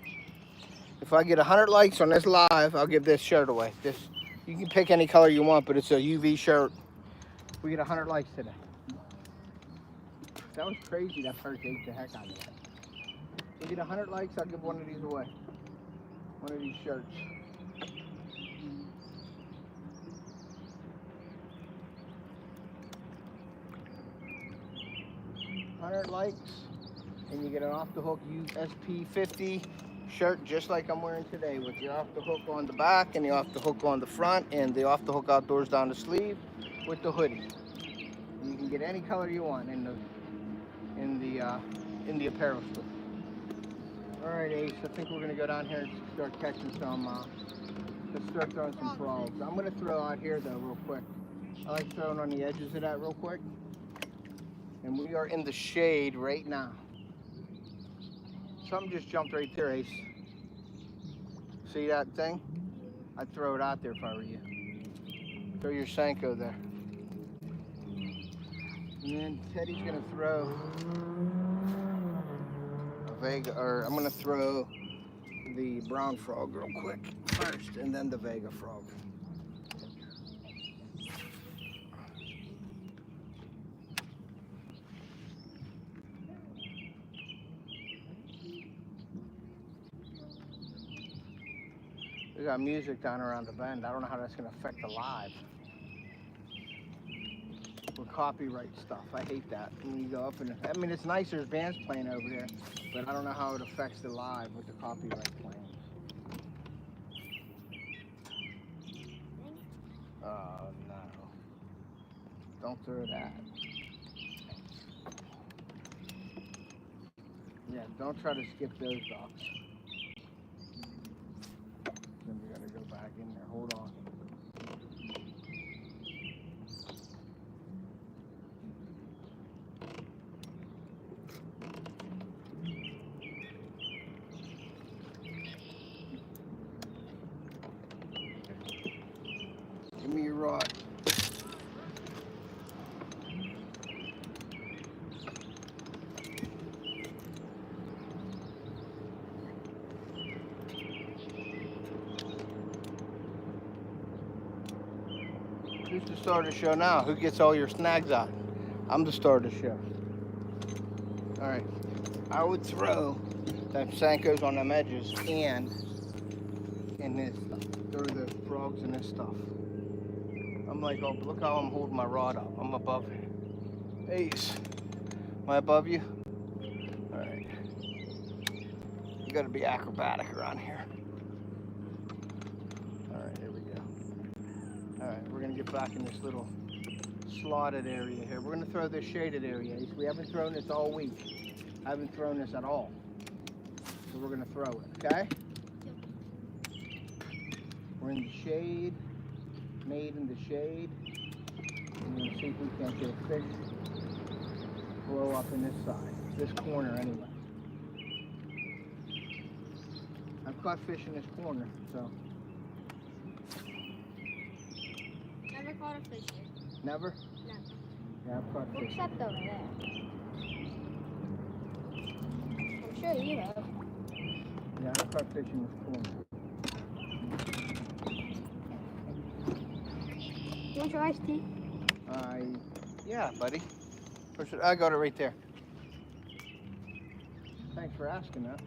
Speaker 1: If I get 100 likes on this live, I'll give this shirt away. You can pick any color you want, but it's a UV shirt. We get 100 likes today. That was crazy. That perch ate the heck out of that. If we get 100 likes, I'll give one of these away. One of these shirts. 100 likes, and you get an Off the Hook USP50 shirt just like I'm wearing today, with the Off the Hook on the back and the Off the Hook on the front, and the Off the Hook Outdoors down the sleeve with the hoodie. And you can get any color you want in the apparel store. All right, Ace. I think we're gonna go down here and start catching some. Let's start throwing some frogs. I'm gonna throw out here though, real quick. I like throwing on the edges of that real quick. And we are in the shade right now. Something just jumped right there, Ace. See that thing? I'd throw it out there if I were you. Throw your Senko there. And then Teddy's gonna throw a Vega, or I'm gonna throw the brown frog real quick first, and then the Vega frog. We got music down around the bend. I don't know how that's gonna affect the live. With copyright stuff, I hate that. When you go up and, I mean, it's nice there's bands playing over there, but I don't know how it affects the live with the copyright claims. Oh no. Don't throw that. Yeah, don't try to skip those docks. Then we gotta go back in there. Hold on. Give me your rod. Who's the star of the show now? Who gets all your snags out? I'm the star of the show. All right. I would throw them Senkos on them edges and in this stuff. Throw the frogs in this stuff. I'm like, oh, look how I'm holding my rod up. I'm above Ace. Am I above you? All right. You gotta be acrobatic around here. All right, here we go. All right, we're gonna get back in this little slotted area here. We're gonna throw this shaded area, Ace. We haven't thrown this all week. I haven't thrown this at all. So we're gonna throw it, okay? We're in the shade, made in the shade. We're gonna see if we can't get a fish blow up in this side, this corner anyway. I've caught fish in this corner, so.
Speaker 2: Never caught a fish here.
Speaker 1: Never?
Speaker 2: Never.
Speaker 1: Yeah, I've caught fish.
Speaker 2: Except over there. I'm sure you have.
Speaker 1: Yeah, I've caught fish in this corner.
Speaker 2: You want your iced tea?
Speaker 1: Yeah, buddy. Or should I got it right there? Thanks for asking that.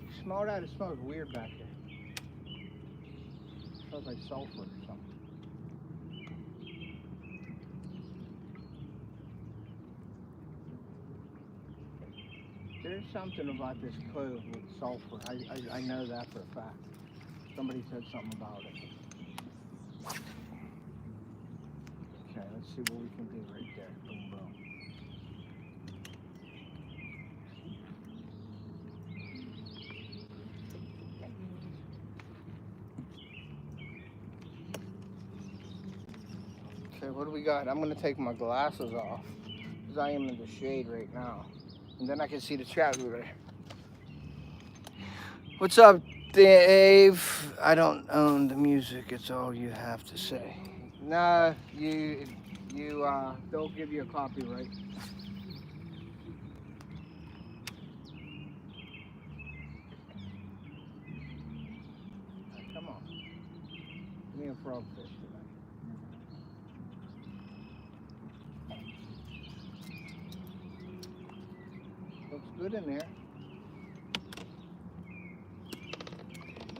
Speaker 1: You smell that? It smells weird back there. It smells like sulfur or something. There's something about this cove with sulfur. I know that for a fact. Somebody said something about it. Okay, let's see what we can do right there. Boom, boom. Okay, what do we got? I'm gonna take my glasses off because I am in the shade right now. And then I can see the trout over there. What's up, Dave? I don't own the music. It's all you have to say. Nah, they'll give you a copyright. Right, come on. Give me a frogfish tonight. Looks good in there.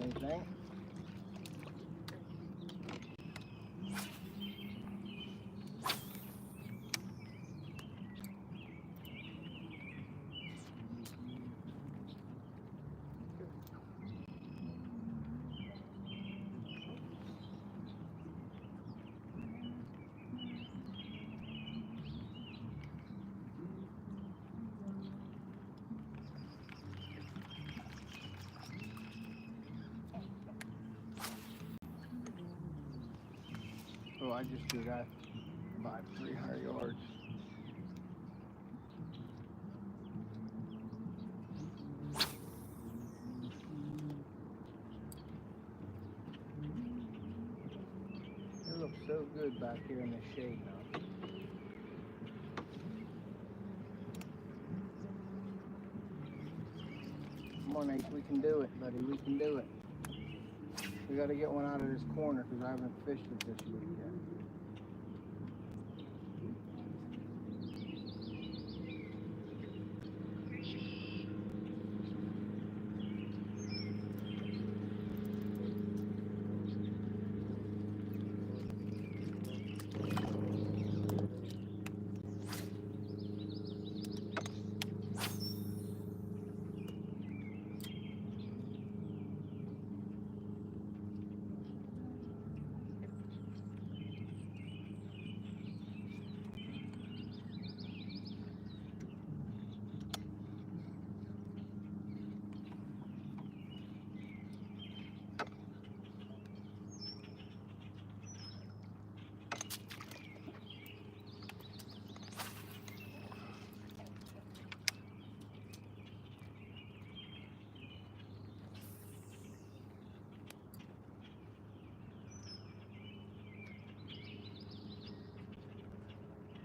Speaker 1: Anything? Oh, I just threw that about 300 yards. It looks so good back here in the shade now. Come on, Ace, we can do it, buddy. We can do it. We got to get one out of this corner because I haven't fished it this week yet.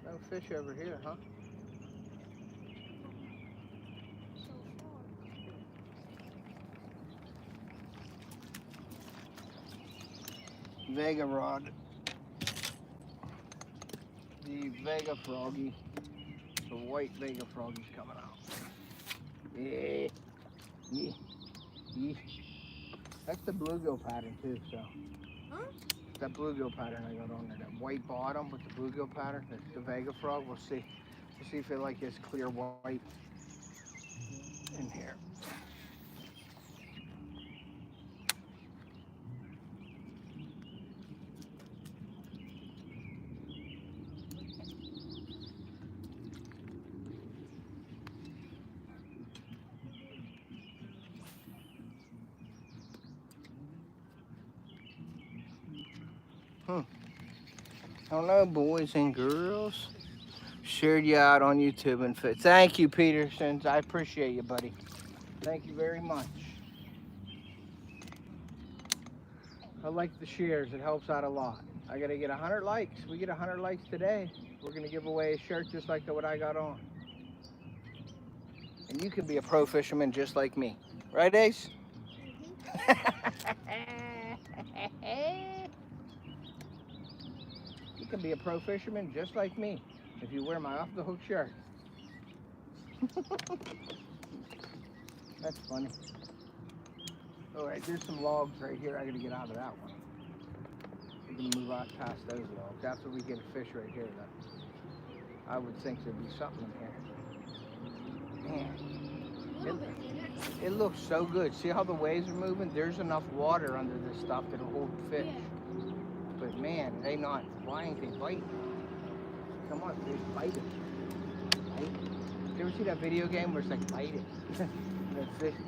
Speaker 1: No fish over here, huh?
Speaker 2: So far.
Speaker 1: Vega rod. The Vega froggy. The white Vega froggy's coming out. Yeah. Yeah. Yeah. That's the bluegill pattern too, so.
Speaker 2: Huh?
Speaker 1: that bluegill pattern I got on there. That white bottom with the bluegill pattern, the Vega frog. We'll see. We'll see if it like is clear white in here. I don't know, boys and girls. Shared you out on YouTube and fit. Thank you, Petersons. I appreciate you, buddy. Thank you very much. I like the shares. It helps out a lot. I gotta get 100 likes. We get 100 likes today. We're gonna give away a shirt just like what I got on. And you can be a pro fisherman just like me. Right, Ace? You can be a pro fisherman just like me if you wear my off the hook shirt. That's funny. All right, there's some logs right here. I gotta get out of that one. We're gonna move out past those logs. After we get a fish right here, though, I would think there'd be something in here. Man, it looks so good. See how the waves are moving? There's enough water under this stuff that'll hold fish. Yeah. But man, they not. Why ain't they biting? Come on, fish, bite it. Bite it. You ever see that video game where it's like bite it?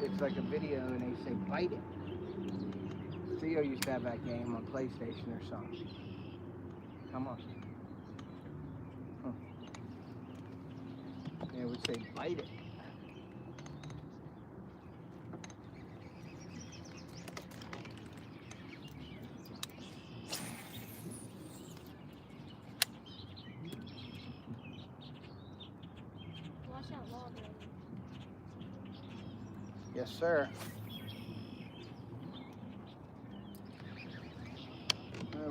Speaker 1: It's like a video and they say bite it. Theo used to have that game on PlayStation or something. Come on. Huh. Yeah, it would say bite it.
Speaker 2: Watch that log right.
Speaker 1: Yes, sir.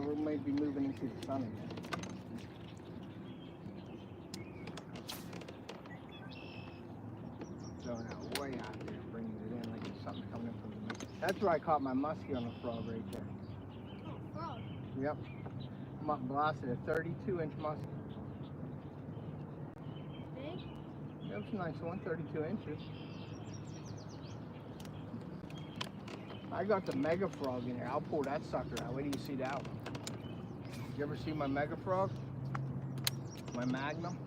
Speaker 1: We might be moving into the sun again. Going out way out there, bringing it in like there's something coming in from the middle. That's where I caught my muskie on the frog right there.
Speaker 2: Oh, frog.
Speaker 1: Yep. I'm up blasted a 32-inch muskie.
Speaker 2: Big?
Speaker 1: That was a nice one, 32 inches. I got the mega frog in here. I'll pull that sucker out. Wait till you see that one. You ever see my mega frog? My magnum?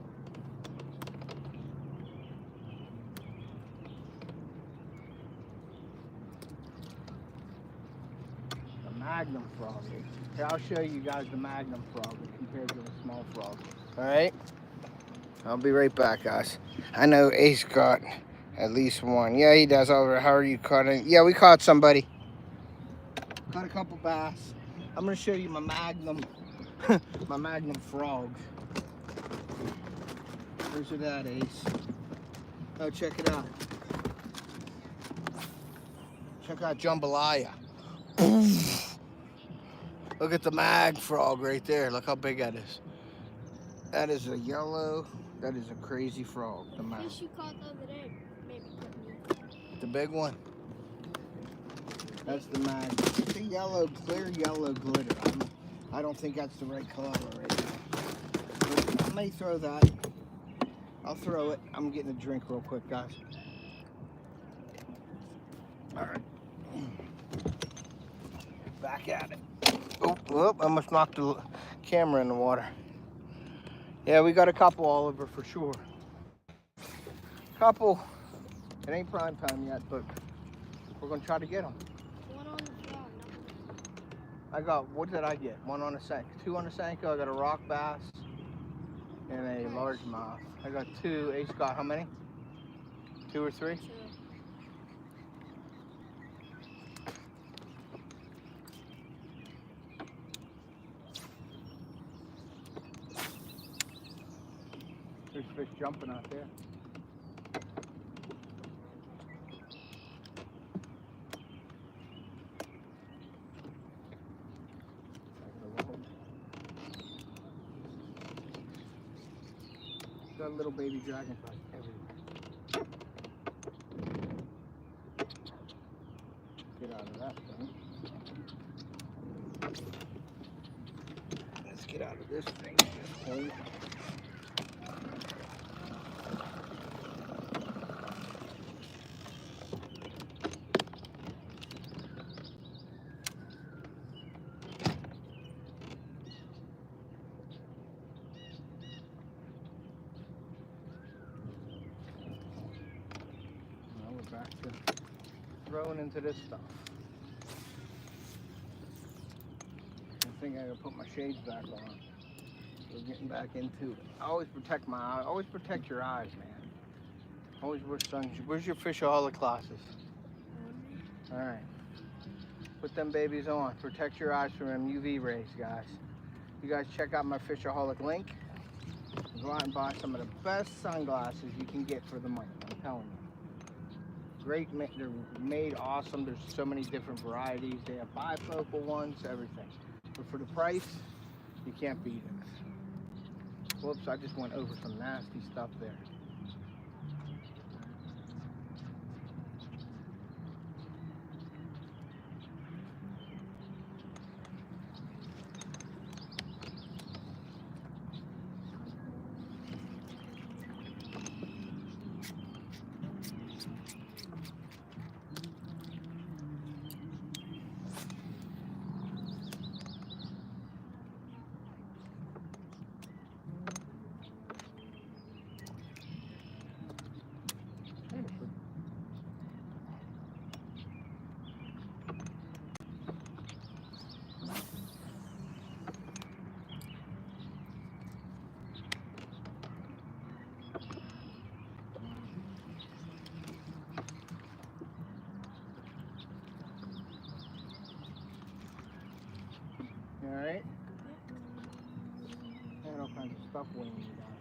Speaker 1: The magnum frog. Here, I'll show you guys the magnum frog compared to the small frog. All right? I'll be right back, guys. I know Ace got at least one. Yeah, he does. Over. How are you caught? Yeah, we caught somebody. Caught a couple bass. I'm gonna show you my magnum, my magnum frog. Where's it at, Ace? Oh, check it out. Check out jambalaya. Look at the mag frog right there. Look how big that is. That is a yellow. That is a crazy frog. The mag.
Speaker 2: Fish you caught the other day, maybe
Speaker 1: The big one. That's the mag. It's a yellow, clear yellow glitter. I don't think that's the right color right now. I may throw that. I'll throw it. I'm getting a drink real quick, guys. All right. Back at it. Oh, whoop, I almost knocked the camera in the water. Yeah, we got a couple, Oliver, for sure. Couple. It ain't prime time yet, but we're going to try to get them.
Speaker 2: one on the frog.
Speaker 1: I got, what did I get? One on a Senko, 2 on a Senko. I got a rock bass and a largemouth. I got 2. Ace got how many? 2 or 3?
Speaker 2: 2.
Speaker 1: There's fish jumping out there. Got little baby dragonflies everywhere. Get out of that thing. this thing in this hole. Now we're back to throwing into this stuff. I think I gotta put my shades back on. We're getting back into it. I always protect my eye. Always protect your eyes, man. Always wear sun. Where's your Fishoholic glasses? All right. Put them babies on. Protect your eyes from them UV rays, guys. You guys check out my Fishoholic link. Go out and buy some of the best sunglasses you can get for the money. I'm telling you. Great, they're made awesome. There's so many different varieties. They have bifocal ones, everything. But for the price, you can't beat it. Whoops, I just went over some nasty stuff there. All right? And all kinds of stuff weighing you down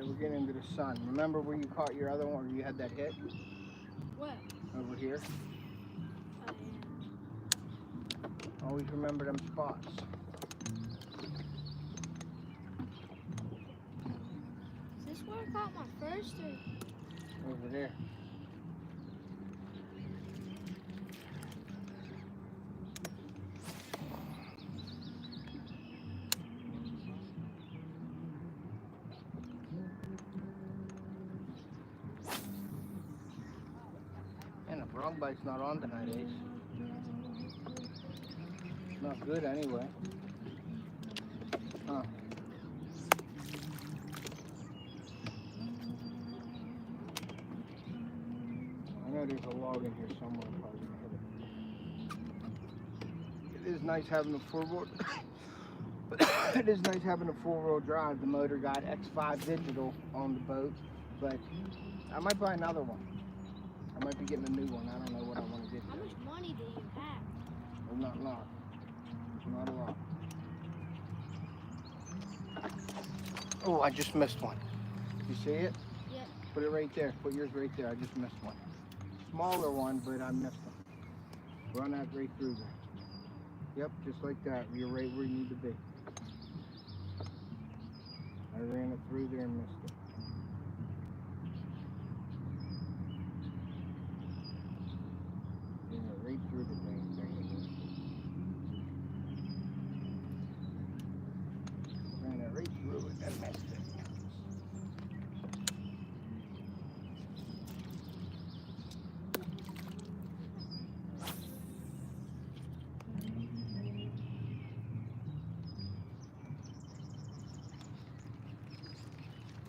Speaker 1: Okay, we're getting into the sun. Remember where you caught your other one, or you had that hit?
Speaker 2: What?
Speaker 1: Over here.
Speaker 2: Oh, yeah.
Speaker 1: Always remember them spots.
Speaker 2: Is this where I caught my first or?
Speaker 1: Over there. And the frog bite's not on tonight, Ace. Not good anyway. Huh. I know there's a log in here somewhere. I'm probably gonna hit it. It is nice having a four-wheel. It is nice having a four-wheel drive. The motor got X5 digital on the boat, but I might buy another one. I might be getting a new one. I don't know what I want to get.
Speaker 2: How much money do you have?
Speaker 1: Well, not a lot. Not a lot. Oh, I just missed one. You see it?
Speaker 2: Yep.
Speaker 1: Put it right there. Put yours right there. I just missed one. Smaller one, but I missed them. Run that right through there. Yep, just like that. You're right where you need to be. I ran it through there and missed it. Ran it right through the thing. Ran it right through it and missed it.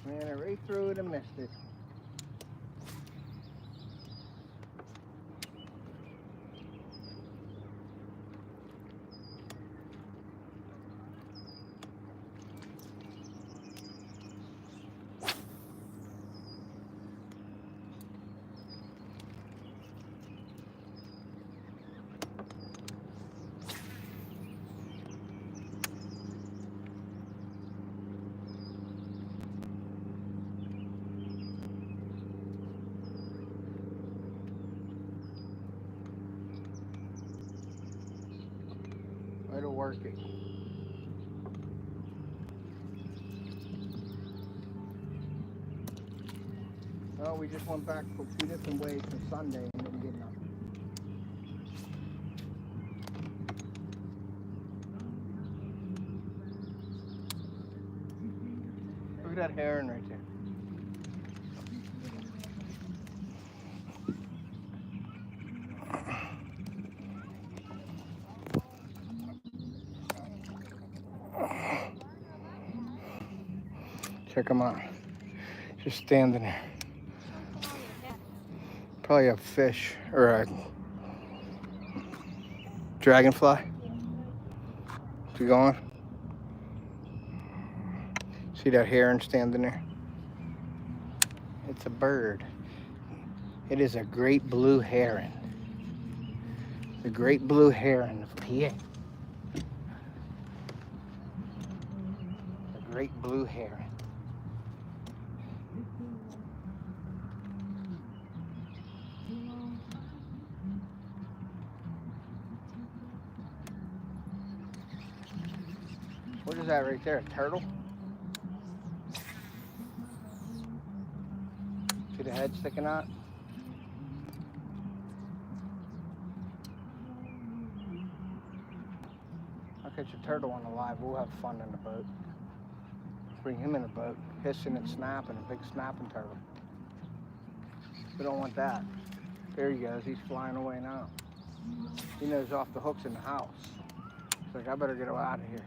Speaker 1: Ran it right through it and missed it. working. Well, we just went back for 2 different ways for Sunday and didn't get nothing. Look at that heron right there. Check him out. Just standing there. Probably a fish or a dragonfly. Is he going? See that heron standing there? It's a bird. It is a great blue heron. The great blue heron of PA. The great blue heron. What is that right there? A turtle? See the head sticking out? I'll catch a turtle on the live. We'll have fun in the boat. Bring him in the boat, hissing and snapping, a big snapping turtle. We don't want that. There he goes. He's flying away now. He knows off the hook's in the house. He's like, I better get out of here.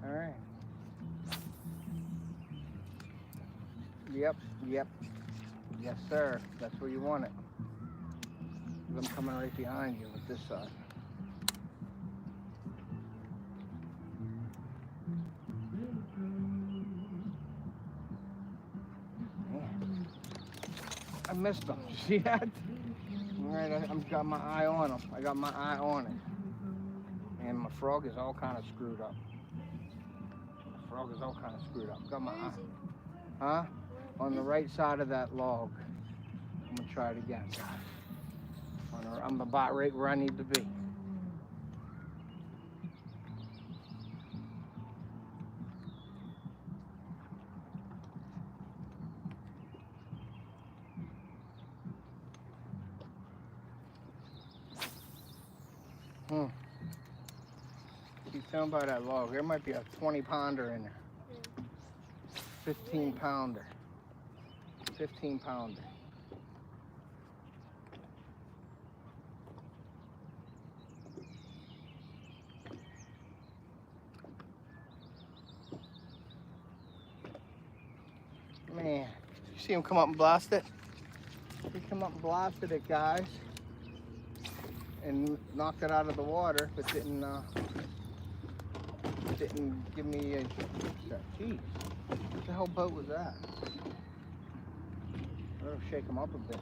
Speaker 1: All right. Yep. Yes, sir. That's where you want it. I'm coming right behind you with this side. Man. I missed him. You see that? All right, I've got my eye on him. I got my eye on it. And my frog is all kind of screwed up. Got my eye. Huh? On the right side of that log. I'm gonna try it again. I'm about right where I need to be. Keep telling by that log. There might be a 20 pounder in there. 15 pounder. 15 pounder. Man, you see him come up and blast it? He come up and blasted it, guys, and knocked it out of the water, but didn't give me a. Jeez, what the hell boat was that? I'll shake him up a bit.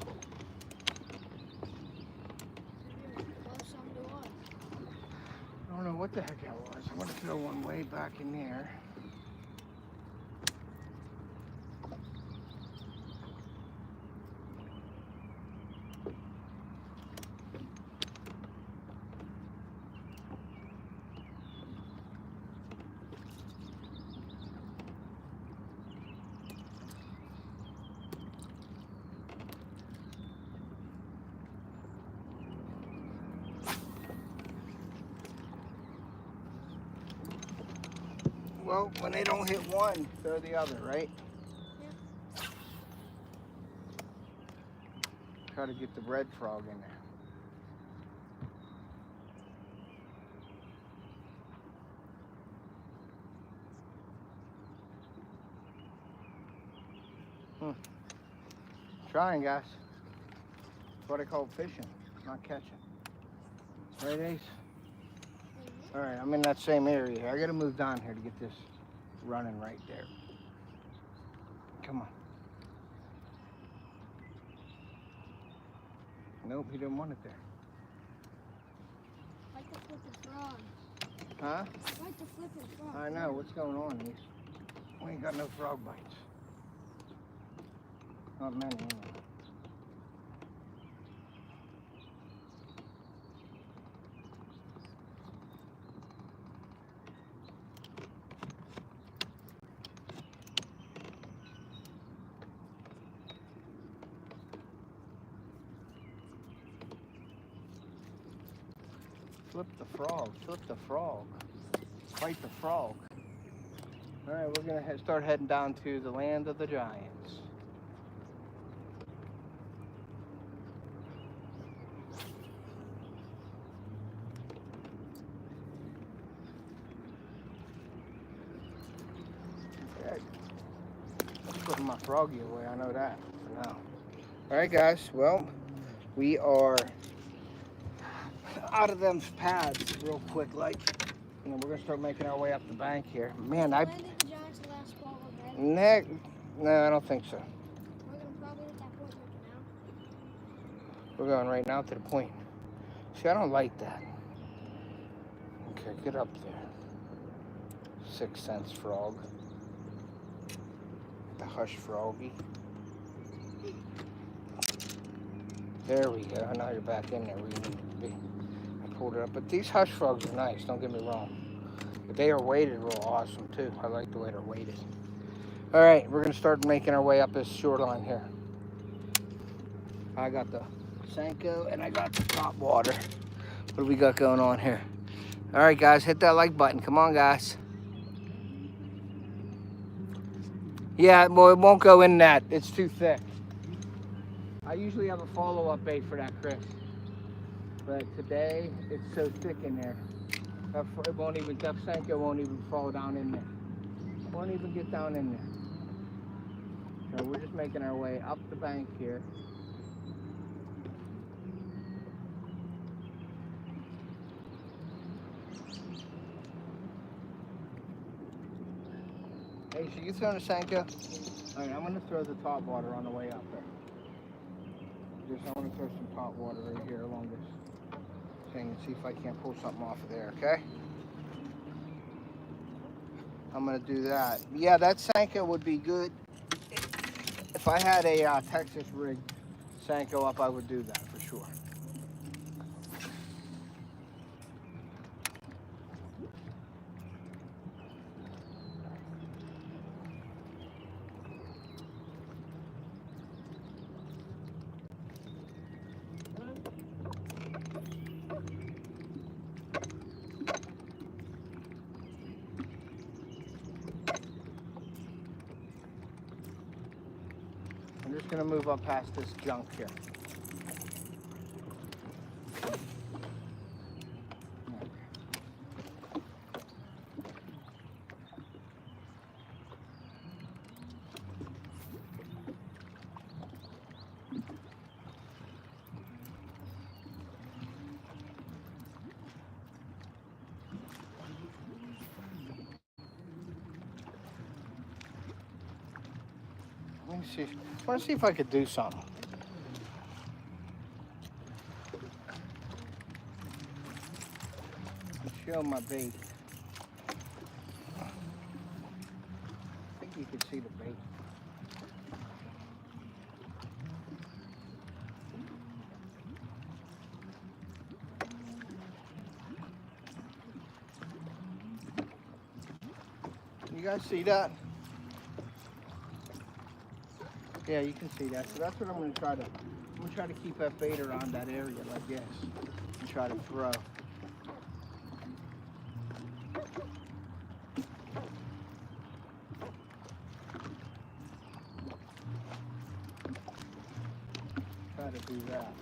Speaker 1: I don't know what the heck that was. I'm gonna throw one way back in there. Well, when they don't hit one, throw the other, right? Yeah. Try to get the red frog in there. Trying, guys. That's what I call fishing, not catching. Right, Ace? All right, I'm in that same area here. I gotta move down here to get this running right there. Come on. Nope, he didn't want it there.
Speaker 2: Like to flip his frog.
Speaker 1: Huh?
Speaker 2: Like to flip his frog.
Speaker 1: I know, what's going on? We ain't got no frog bites. Not many anyway. Flip the frog, flip the frog. Fight the frog. All right, we're gonna start heading down to the land of the giants. Okay. I'm putting my froggy away, I know that for now. All right, guys, well, we are out of them pads real quick, like, and we're gonna start making our way up the bank here. Man,
Speaker 2: Landed the giants the last spot already.
Speaker 1: no, I don't think so.
Speaker 2: We're gonna probably hit that point right now.
Speaker 1: We're going right now to the point. See, I don't like that. Okay, get up there. 6 cents frog. The hush froggy. There we go. Now you're back in there where you need to be. I pulled it up. But these hush frogs are nice, don't get me wrong. But they are weighted real awesome too. I like the way they're weighted. All right, we're gonna start making our way up this shoreline here. I got the Senko and I got the top water. What do we got going on here? All right, guys, hit that like button. Come on, guys. Yeah, well, it won't go in that. It's too thick. I usually have a follow-up bait for that, Chris. But today, it's so thick in there. It won't even, that Senko won't even fall down in there. It won't even get down in there. So we're just making our way up the bank here. Hey, should you throw the Senko? All right, I'm gonna throw the top water on the way up there. Just, I want to throw some top water right here along this thing and see if I can't pull something off of there, okay? I'm gonna do that. Yeah, that Senko would be good. If I had a Texas rig Senko up, I would do that for sure. I'm just gonna move up past this junk here. Let me see. I want to see if I could do something. Show my bait. I think you can see the bait. You guys see that? Yeah, you can see that. So that's what I'm going to try to. I'm going to try to keep that bait around that area like this and try to throw. Try to do that.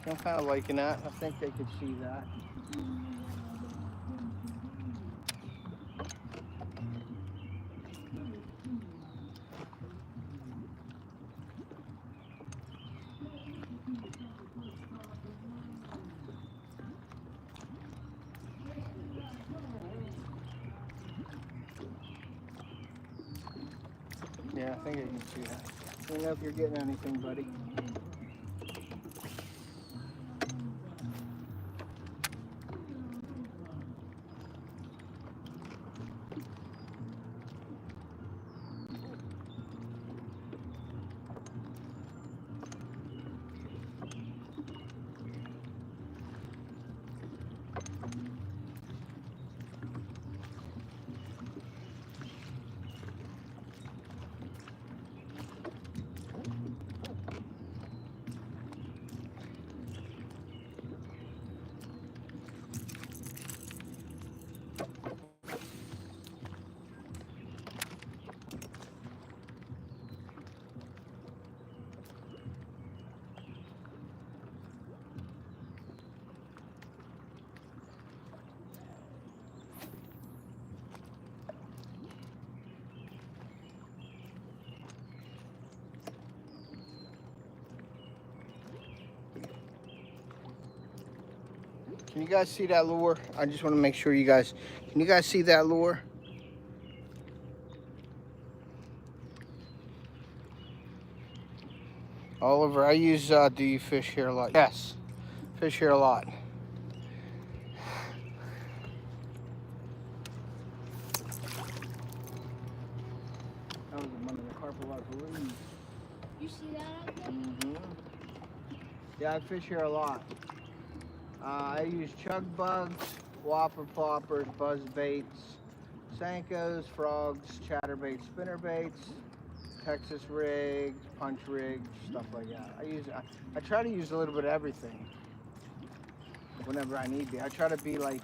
Speaker 1: I'm kind of liking that. I think they could see that. Yeah, I think I can see that. Let me know if you're getting anything, buddy. Can you guys see that lure? I just want to make sure you guys, can you guys see that lure? Oliver, I use, do you fish here a lot? Yes, fish here a lot. That was one of the carpal leaves.
Speaker 2: You see that out there?
Speaker 1: Mm-hmm. Yeah, I fish here a lot. I use chug bugs, whopper ploppers, buzz baits, Sankos, frogs, chatterbaits, spinnerbaits, Texas rigs, punch rigs, stuff like that. I try to use a little bit of everything whenever I need to. I try to be like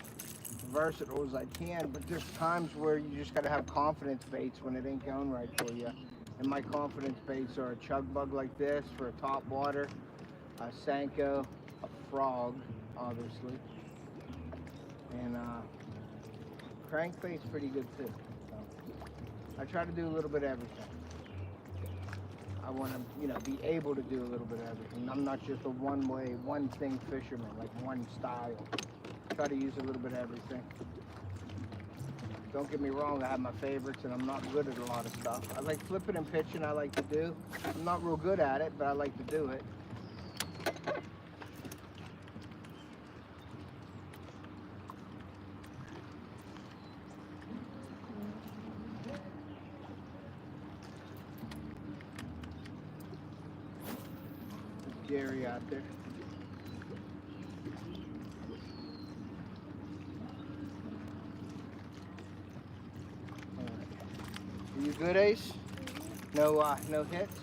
Speaker 1: versatile as I can, but there's times where you just gotta have confidence baits when it ain't going right for you. And my confidence baits are a chug bug like this for a top water, a Sanko, a frog, obviously, and crankbait's pretty good too. So I try to do a little bit of everything. I want to, be able to do a little bit of everything. I'm not just a one-way, one-thing fisherman, like one style. Try to use a little bit of everything. Don't get me wrong, I have my favorites, and I'm not good at a lot of stuff. I like flipping and pitching, I like to do. I'm not real good at it, but I like to do it. Gary out there. Are you good, Ace? No hits?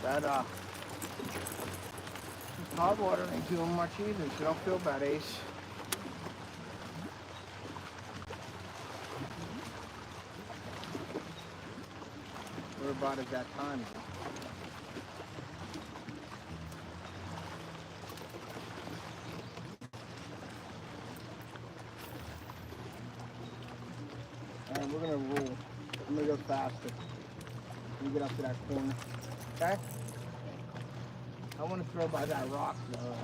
Speaker 1: That hot water ain't doing much either, so don't feel bad, Ace. We're about at that time. And we're gonna roll. I'm gonna go faster. Let me get up to that corner. Okay? I want to throw by that rock though.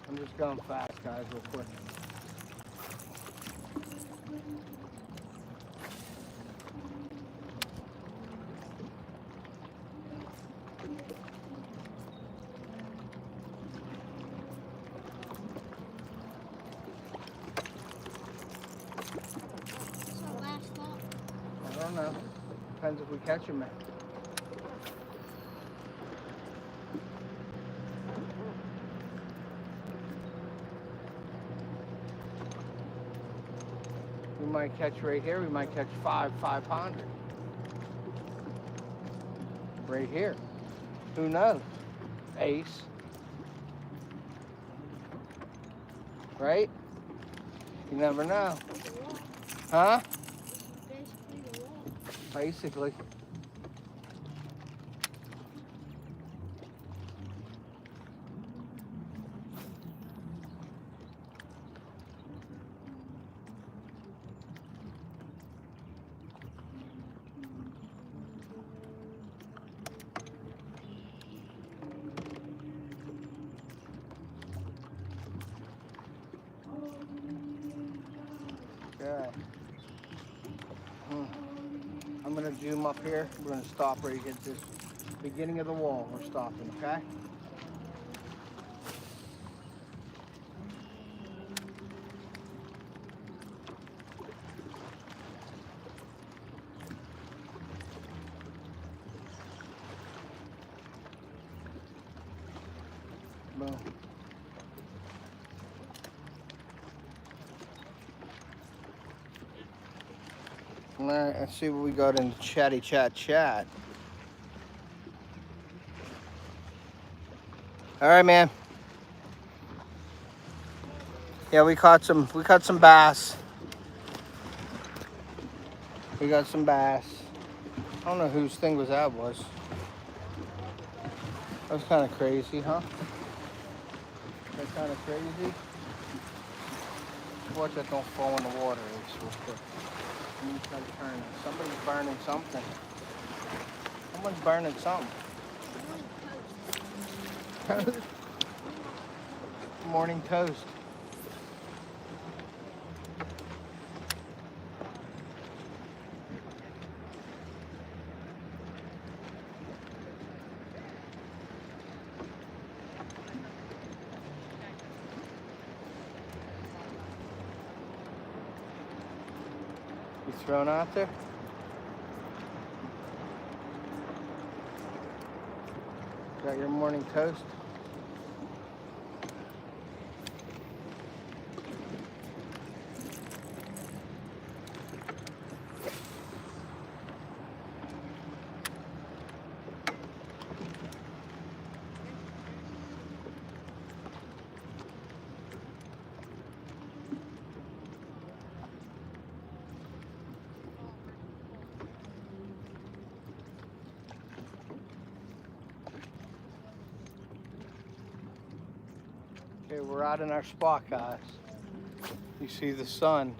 Speaker 1: I'm just going fast, guys, real quick. Depends if we catch him, man. We might catch right here. We might catch 500. Right here. Who knows? Ace. Right? You never know. Huh?
Speaker 2: Basically the wall.
Speaker 1: Basically. Okay. I'm gonna zoom up here. We're gonna stop right at this beginning of the wall. We're stopping, okay? Boom. All right, let's see what we got in the chatty chat. All right, man. Yeah, we caught some bass. We got some bass. I don't know whose thing was. That was kind of crazy, huh? That's kind of crazy. Watch that don't fall in the water. It's real quick. Let me try to turn it. Somebody's burning something. Someone's burning something. Morning toast. You thrown out there? Got your morning toast? Okay, we're out in our spot, guys. You see the sun.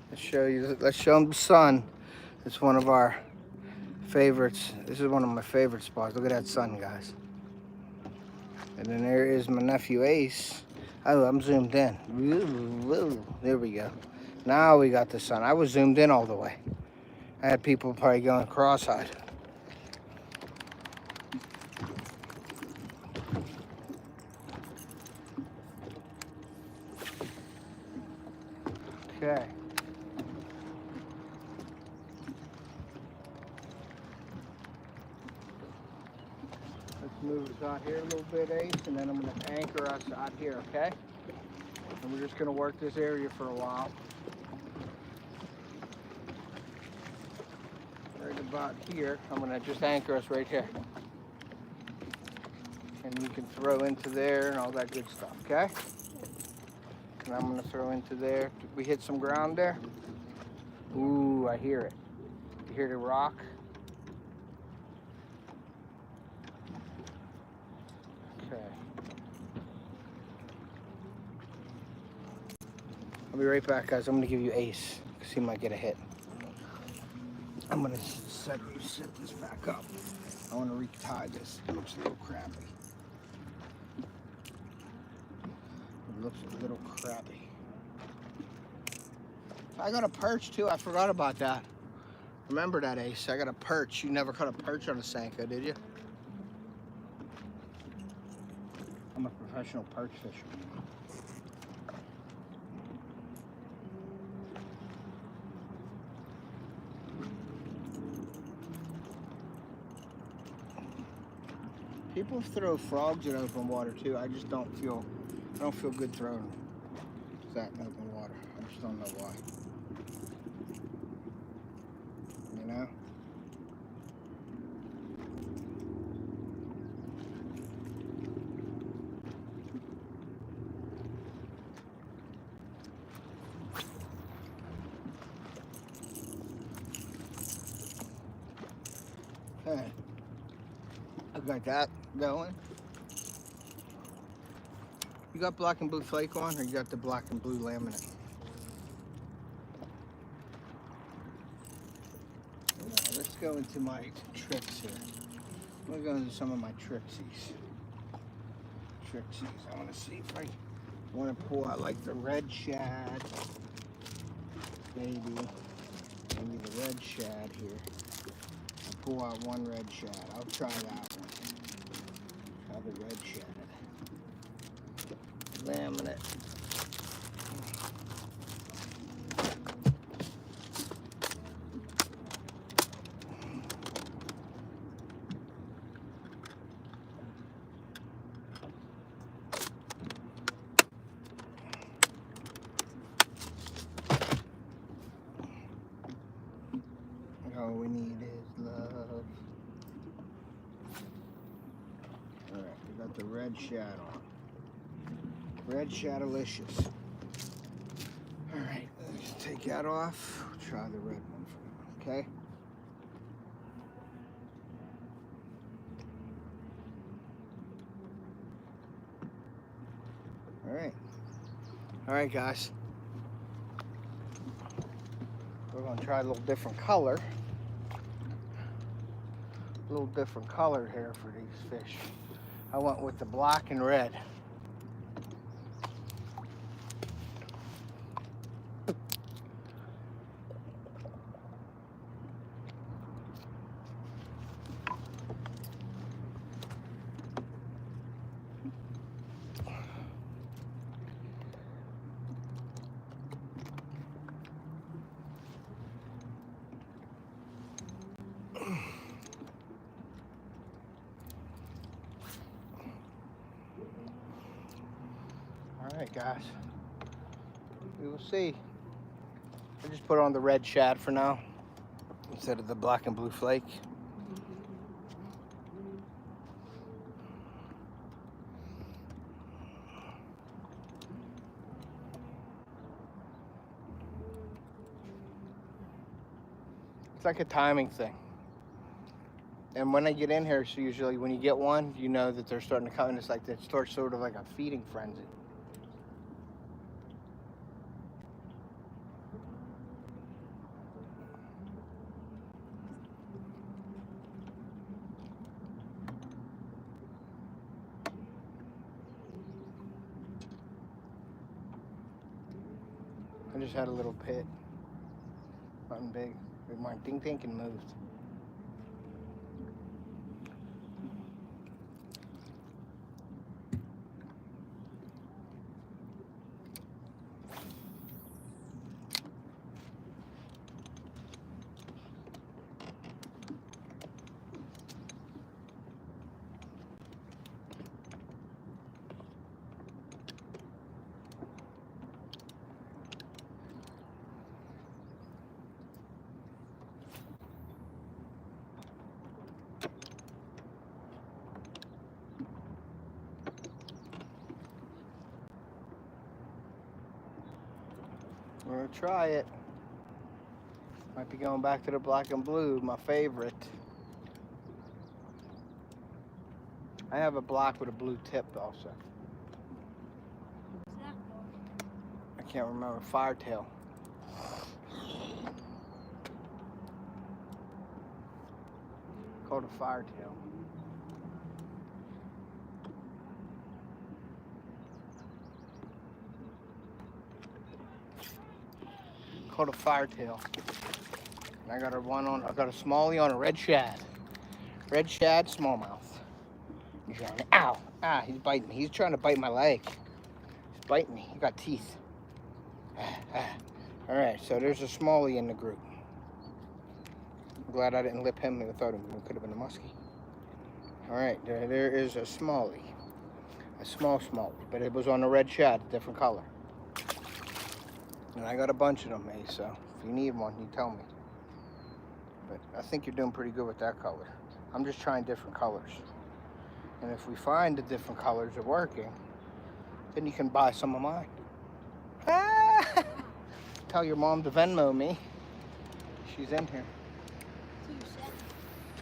Speaker 1: Let's show them the sun. It's one of our favorites. This is one of my favorite spots. Look at that sun, guys. And then there is my nephew Ace. Oh, I'm zoomed in. There we go. Now we got the sun. I was zoomed in all the way. I had people probably going cross-eyed. Okay. Let's move us out here a little bit, Ace, and then I'm going to anchor us out here, okay? And we're just going to work this area for a while. Right about here, I'm going to just anchor us right here. And you can throw into there and all that good stuff, okay? And I'm gonna throw into there. Did we hit some ground there? Ooh, I hear it. You hear the rock? Okay. I'll be right back, guys. I'm gonna give you Ace, because he might get a hit. I'm gonna set this back up. I wanna retie this. It looks a little crappy. Looks a little crappy. I got a perch too. I forgot about that. Remember that, Ace. I got a perch. You never caught a perch on a Senko, did you? I'm a professional perch fisher. People throw frogs in open water too. I just don't feel good throwing that in open water. I just don't know why. You know? Okay. I got that going. You got black and blue flake on, or you got the black and blue laminate? Now, let's go into my tricks here. I'm gonna go into some of my tricksies. I want to see if I want to pull out like the red shad. Maybe the red shad here. I'll pull out one red shad. I'll try that one. Try the red shad. Laminate. All we need is love. Alright, we got the red shad on. Red Shadowlicious. Alright, let's take that off. We'll try the red one for now, okay? Alright. Alright, guys. We're going to try a little different color. A little different color here for these fish. I went with the black and red. Alright guys, we will see. I just put on the red shad for now instead of the black and blue flake. It's like a timing thing. And when I get in here, so usually when you get one, you know that they're starting to come, and it's like it starts sort of like a feeding frenzy. I just had a little pit. Nothing big. My think and moved. We're gonna try it. Might be going back to the black and blue, my favorite. I have a black with a blue tip also.
Speaker 2: What's that for?
Speaker 1: I can't remember. Firetail. Called a firetail. Called a firetail. And I got a smallie on a red shad. Red shad smallmouth. He's trying to, ow! Ah, he's biting me. He's trying to bite my leg. He's biting me. He got teeth. Alright, so there's a smallie in the group. I'm glad I didn't lip him. I thought it could have been a muskie. All right, there is a smallie. A small smallie, but it was on a red shad, a different color. And I got a bunch of them, Ace, so if you need one, you tell me. But I think you're doing pretty good with that color. I'm just trying different colors. And if we find the different colors are working, then you can buy some of mine. Ah! Tell your mom to Venmo me. She's in here.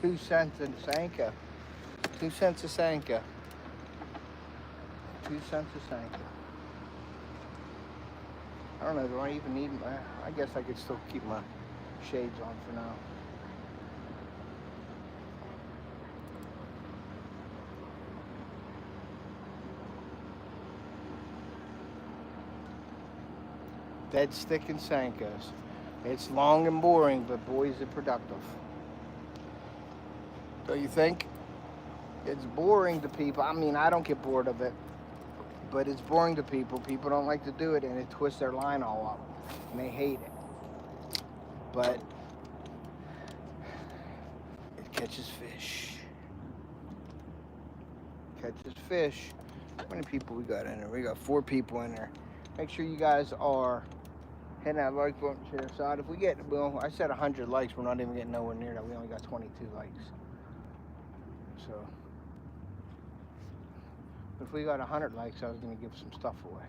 Speaker 1: 2 cents in Sanka. 2 cents a Sanka. 2 cents a Sanka. I don't know, do I even need my... I guess I could still keep my shades on for now. Dead stick and Sankos. It's long and boring, but boy is it productive. Don't you think? It's boring to people. I mean, I don't get bored of it, but it's boring to people. People don't like to do it, and it twists their line all up, and they hate it. But it catches fish. Catches fish. How many people we got in there? We got 4 people in there. Make sure you guys are hitting that like button, share side. If we get, well, I said 100 likes. We're not even getting nowhere near that. We only got 22 likes. So, if we got 100 likes, I was going to give some stuff away.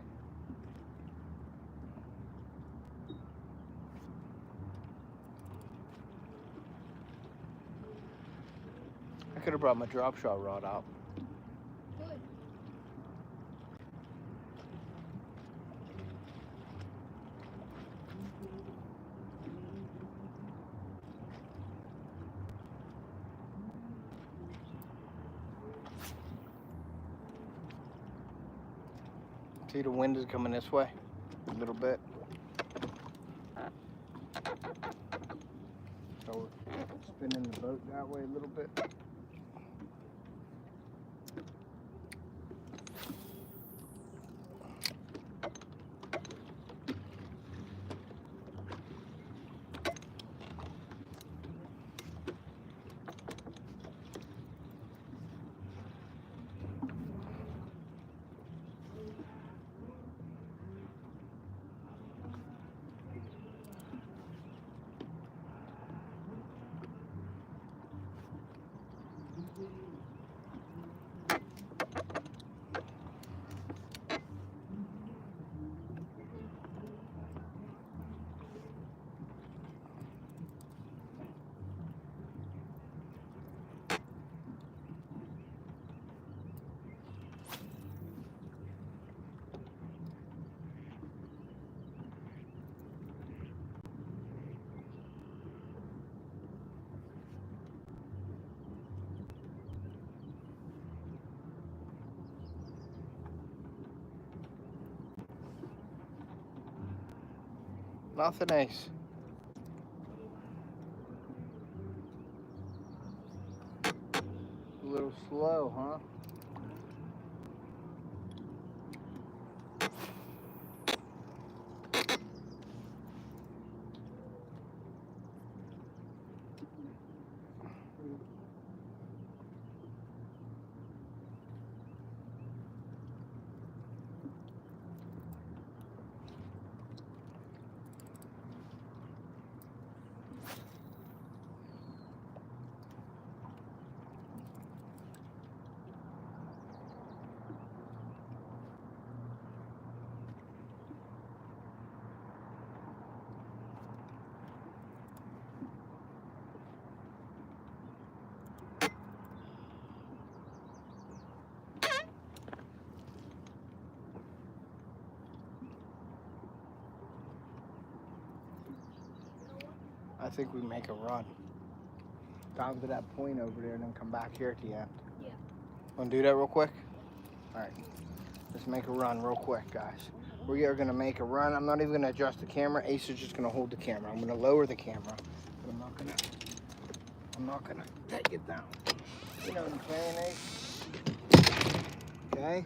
Speaker 1: I could have brought my drop shot rod out.
Speaker 2: Good.
Speaker 1: See, the wind is coming this way a little bit. So we're spinning the boat that way a little bit. Nothing, Ace. A little slow, huh? I think we make a run down to that point over there and then come back here at the end.
Speaker 2: Yeah.
Speaker 1: Want to do that real quick? All right, let's make a run real quick, guys. We are gonna make a run. I'm not even gonna adjust the camera. Ace is just gonna hold the camera. I'm gonna lower the camera, but I'm not gonna take it down. You know what I'm saying, Ace? Okay?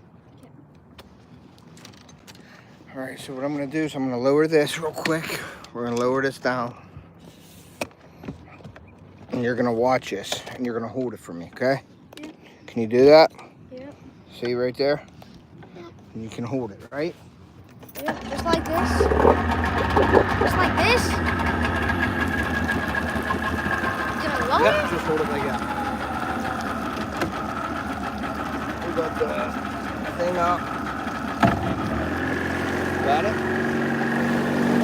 Speaker 1: All right, so what I'm gonna do is I'm gonna lower this real quick. We're gonna lower this down. And you're gonna watch this, and you're gonna hold it for me, okay?
Speaker 2: Yeah.
Speaker 1: Can you do that?
Speaker 2: Yep.
Speaker 1: See right there?
Speaker 2: Yep.
Speaker 1: And you can hold it, right?
Speaker 2: Yep, just like this. Just like this. Did I lower
Speaker 1: Yep,
Speaker 2: it?
Speaker 1: just hold it like that. We got the thing up. Got it?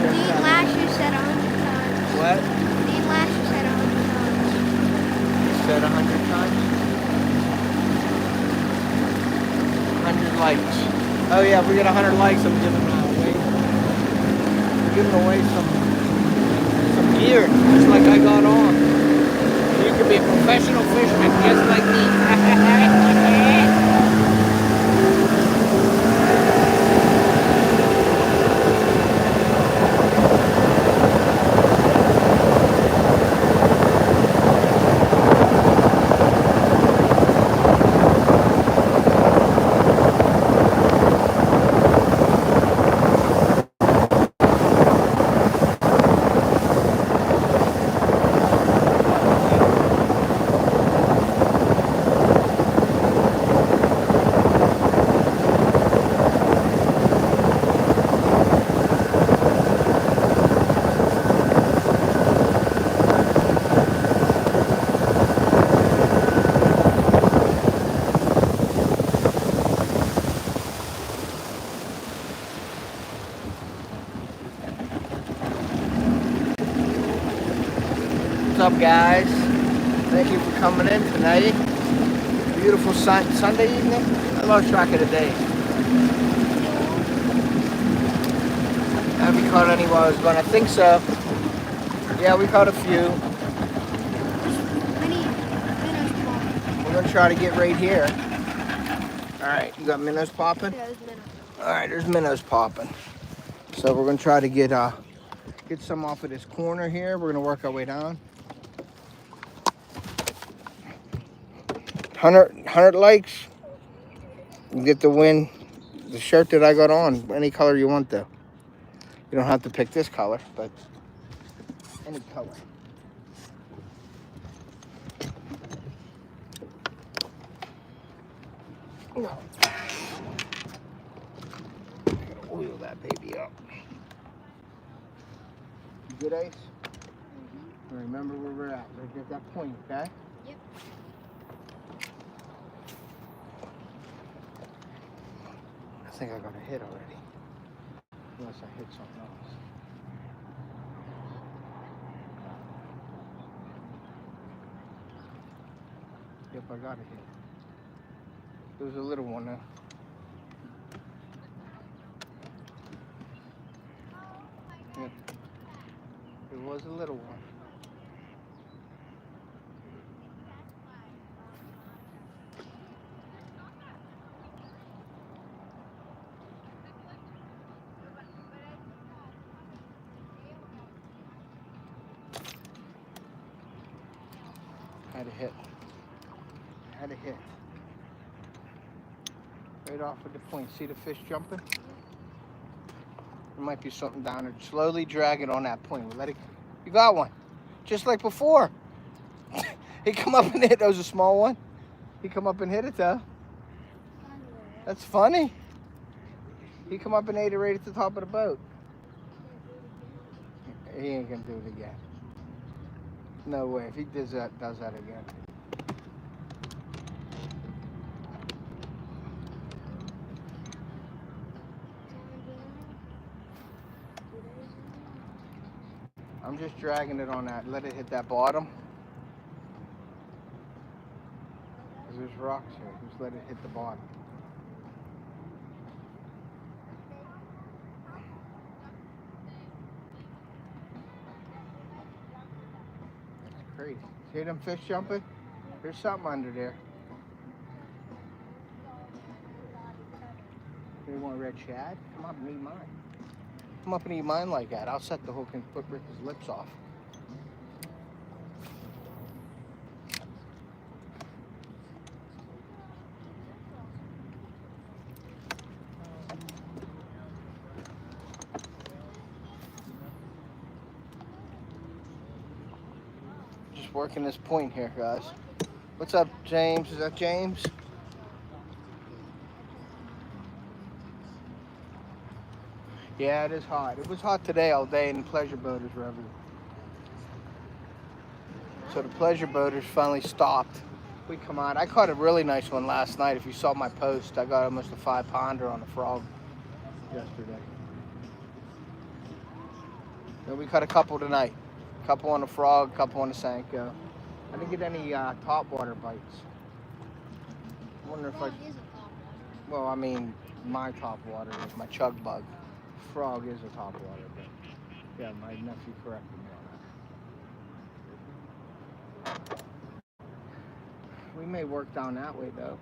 Speaker 2: Dean Lasher said 100 times.
Speaker 1: What?
Speaker 2: Dean Lasher said 100 times.
Speaker 1: You said 100 times? 100 likes. Oh yeah, if we get 100 likes, I'm giving away. I'm giving away some gear, just like I got on. You could be a professional fisherman, just like me. What's up, guys? Thank you for coming in tonight. Beautiful Sunday evening. I lost track of the days. Have we caught any while I was gone? I think so. Yeah, we caught a few.
Speaker 2: Many minnows popping.
Speaker 1: We're gonna try to get right here. All right, you got minnows popping?
Speaker 2: Yeah, there's minnows.
Speaker 1: All right, there's minnows popping. So we're gonna try to get some off of this corner here. We're gonna work our way down. 100 likes. You get to win the shirt that I got on. Any color you want, though. You don't have to pick this color, but any color. No. Gotta oil that baby up. You good, Ace?
Speaker 2: Mm-hmm.
Speaker 1: Remember where we're at. Right at that point, okay?
Speaker 2: Yep.
Speaker 1: I think I got a hit already. Unless I hit something else. Yep, I got a hit. There was a little one though. Yep. It was a little one. Had a hit. Had a hit. Right off of the point. See the fish jumping? There might be something down there. Slowly drag it on that point. We'll let it. You got one. Just like before. He come up and hit. That was a small one. He come up and hit it though. That's funny. He come up and ate it right at the top of the boat. He ain't gonna do it again. No way. If he does that again. I'm just dragging it on that. Let it hit that bottom. Because there's rocks here. Just let it hit the bottom. That's crazy. See them fish jumping? There's something under there. You want red shad? Come up and eat mine. Come up and eat mine like that. I'll set the hook and put Rick's lips off. Just working this point here, guys. What's up, James? Is that James? Yeah, it is hot. It was hot today all day, and the pleasure boaters were everywhere. So the pleasure boaters finally stopped. We come out. I caught a really nice one last night. If you saw my post, I got almost a 5-pounder on a frog yesterday. And we caught a couple tonight. A couple on the frog, a couple on the Senko. I didn't get any top water bites. I wonder if
Speaker 2: Frog is a top water.
Speaker 1: well, I mean, my top water is my chug bug. Frog is a top water, but yeah, my nephew corrected me on that. We may work down that way though.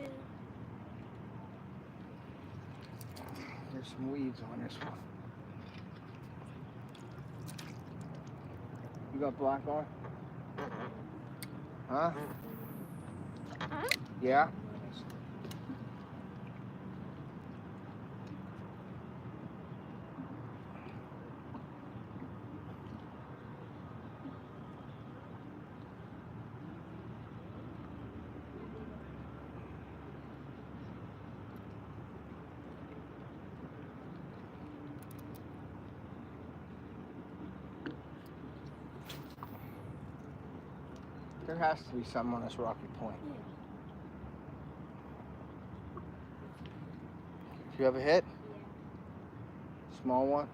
Speaker 2: Yeah.
Speaker 1: There's some weeds on this one. You got black on? Huh? Yeah? There has to be something on this rocky point. Do you have a hit?
Speaker 2: Yeah.
Speaker 1: Small one?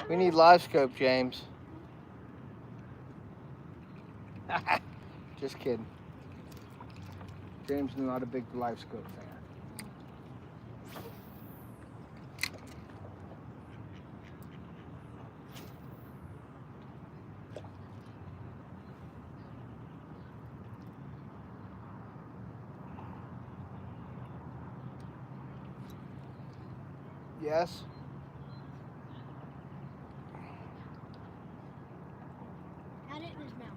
Speaker 1: We need live scope, James. Just kidding. James is not a big live scope fan. Yes?
Speaker 2: Had it in his mouth.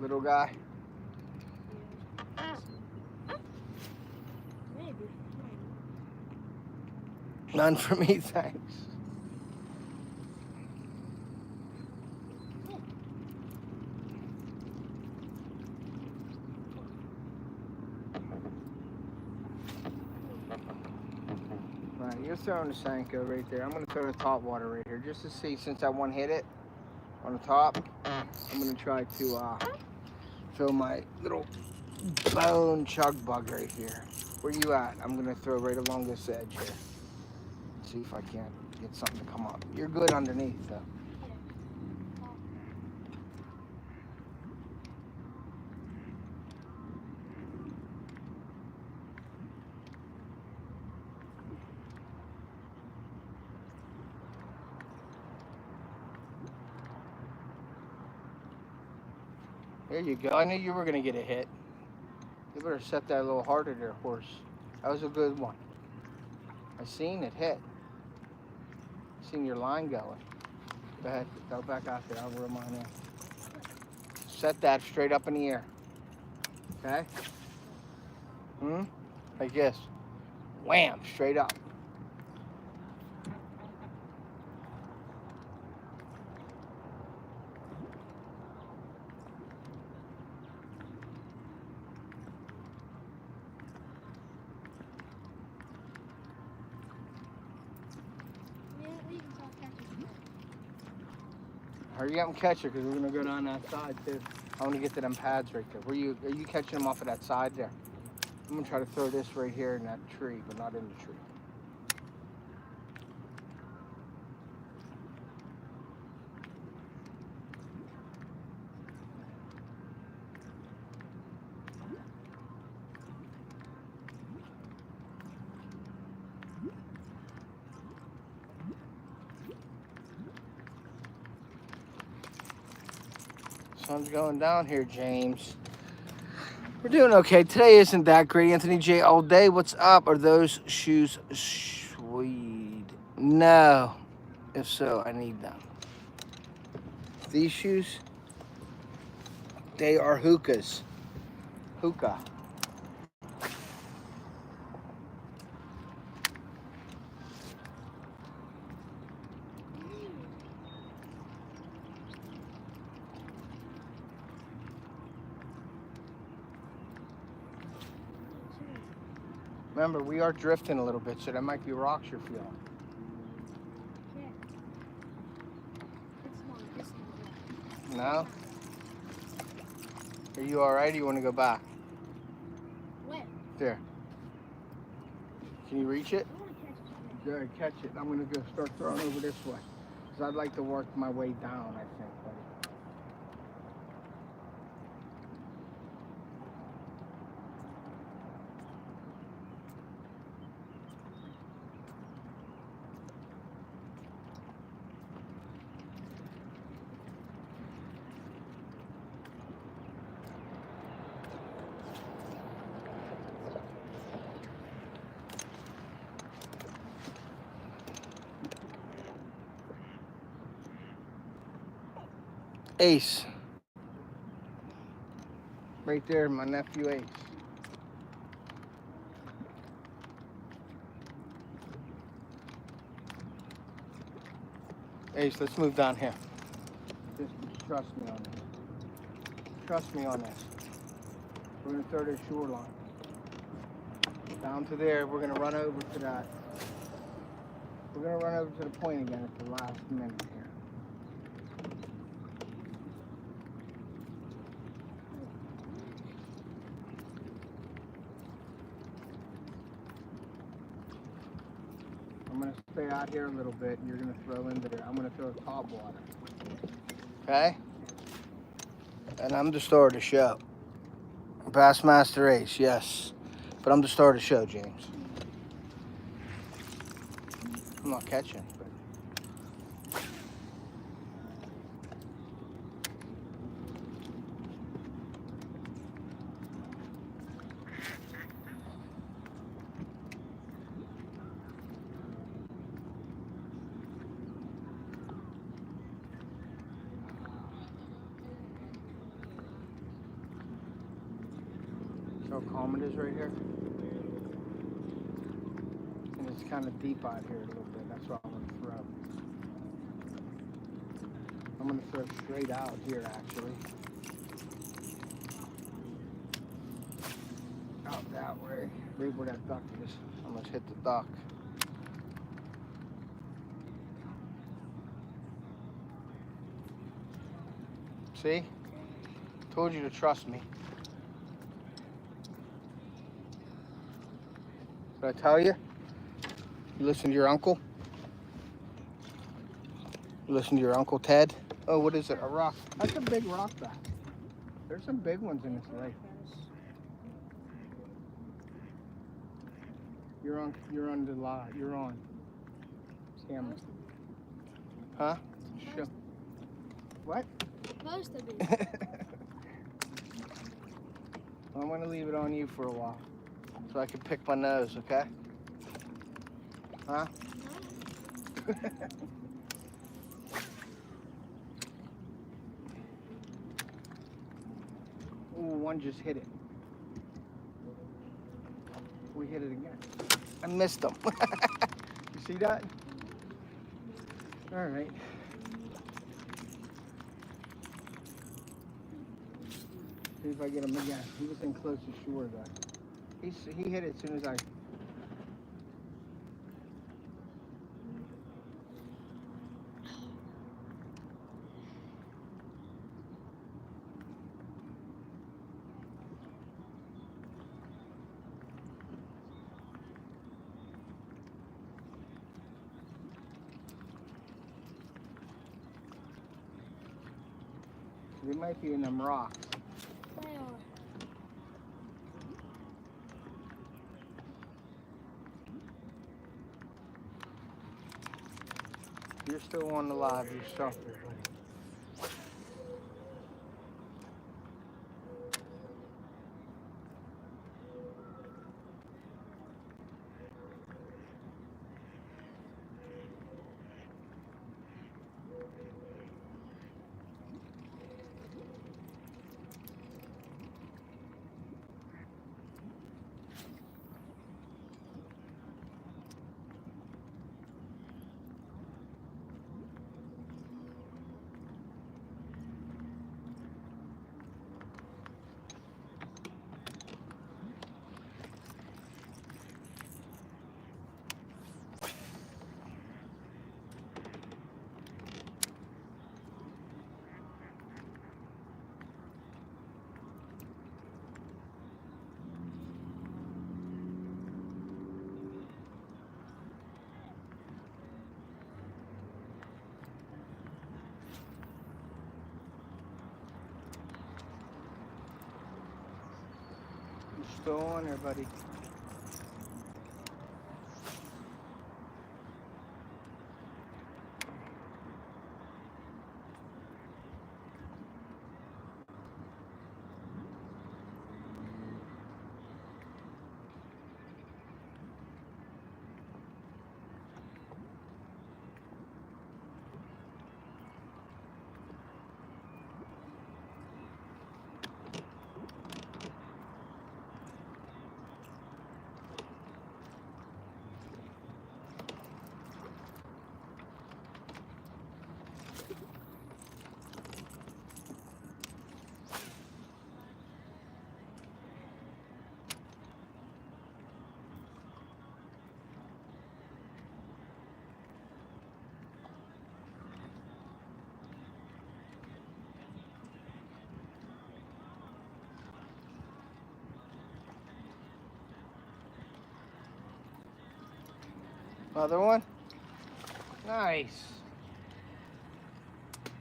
Speaker 1: Little guy?
Speaker 2: Maybe.
Speaker 1: None for me, thanks. Right, you're throwing the Senko right there. I'm going to throw the top water right here just to see, since that one hit it on the top. I'm going to try to throw my little bone chug bug right here. Where you at? I'm going to throw right along this edge here. See if I can't get something to come up. You're good underneath though. There you go. I knew you were going to get a hit. You better set that a little harder there, horse. That was a good one. I seen it hit. Seen your line going. Go ahead. Go back out there. I'll reel mine in. Set that straight up in the air. Okay? Like this. Wham! Straight up. Hurry up and catch her, because we're going to go down that side too. I want to get to them pads right there. Are you catching them off of that side there? I'm going to try to throw this right here in that tree, but not in the tree. Sun's going down here, James. We're doing okay. Today isn't that great. Anthony J all day. What's up? Are those shoes sweet? No. If so, I need them. These shoes, they are hookahs. Hookah. Remember, we are drifting a little bit, so there might be rocks you're feeling.
Speaker 2: Yeah. It's not. It's not.
Speaker 1: No? Are you alright, or you want to go back?
Speaker 2: Wet.
Speaker 1: There. Can you reach it?
Speaker 2: I want to catch it.
Speaker 1: Good, catch it. I'm going to go start throwing over this way. Because I'd like to work my way down, I think, buddy. Ace. Right there, my nephew Ace. Ace, let's move down here. Just trust me on this. Trust me on this. We're gonna throw this shoreline. Down to there, we're gonna run over to that. We're gonna run over to the point again at the last minute here. I'm gonna stay out here a little bit and you're gonna throw in there. I'm gonna throw top water. Okay? And I'm the star of the show. Bassmaster Ace, yes. But I'm the star of the show, James. I'm not catching, but see how calm it is right here? And it's kind of deep out here a little bit. That's what I'm going to throw. I'm going to throw straight out here, actually. Out that way. Right where that duck is. Almost hit the duck. See? Told you to trust me. Did I tell you? You listen to your uncle? You listen to your Uncle Ted? Oh, what is it? A rock. That's a big rock back. There's some big ones in this lake. You're on the live. You're on camera. Huh? Sure. What?
Speaker 2: Most of it.
Speaker 1: Well, I'm gonna leave it on you for a while. So I can pick my nose, okay? Huh? Ooh, one just hit it. We hit it again. I missed them. You see that? All right. See if I get him again. He was in close to shore though. He hit it as soon as I. They might be in them rocks.
Speaker 2: They are.
Speaker 1: You're still on the live yourself there, buddy. Still on there, buddy. Another one? Nice.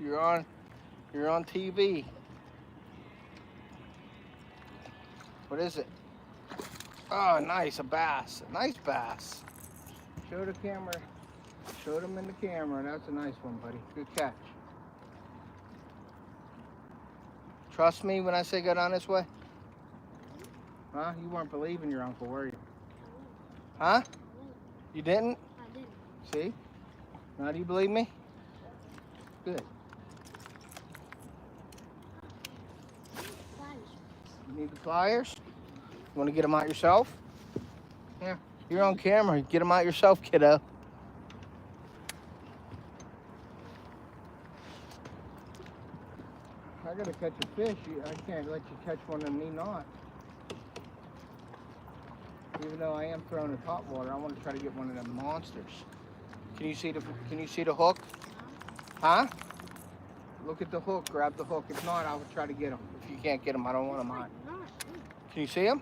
Speaker 1: You're on TV. What is it? Oh, nice, a bass. A nice bass. Show the camera. Show them in the camera. That's a nice one, buddy. Good catch. Trust me when I say go down this way? Huh? You weren't believing your uncle, were you? Huh? You didn't?
Speaker 2: I didn't.
Speaker 1: See? Now do you believe me? Good. You need the pliers? You want to get them out yourself? Yeah. You're on camera. Get them out yourself, kiddo. I gotta catch a fish. I can't let you catch one and me not. Even though I am throwing a top water, I want to try to get one of them monsters. Can you see the hook? Huh? Look at the hook. Grab the hook. If not, I would try to get them. If you can't get them, I don't want them on. Can you see them?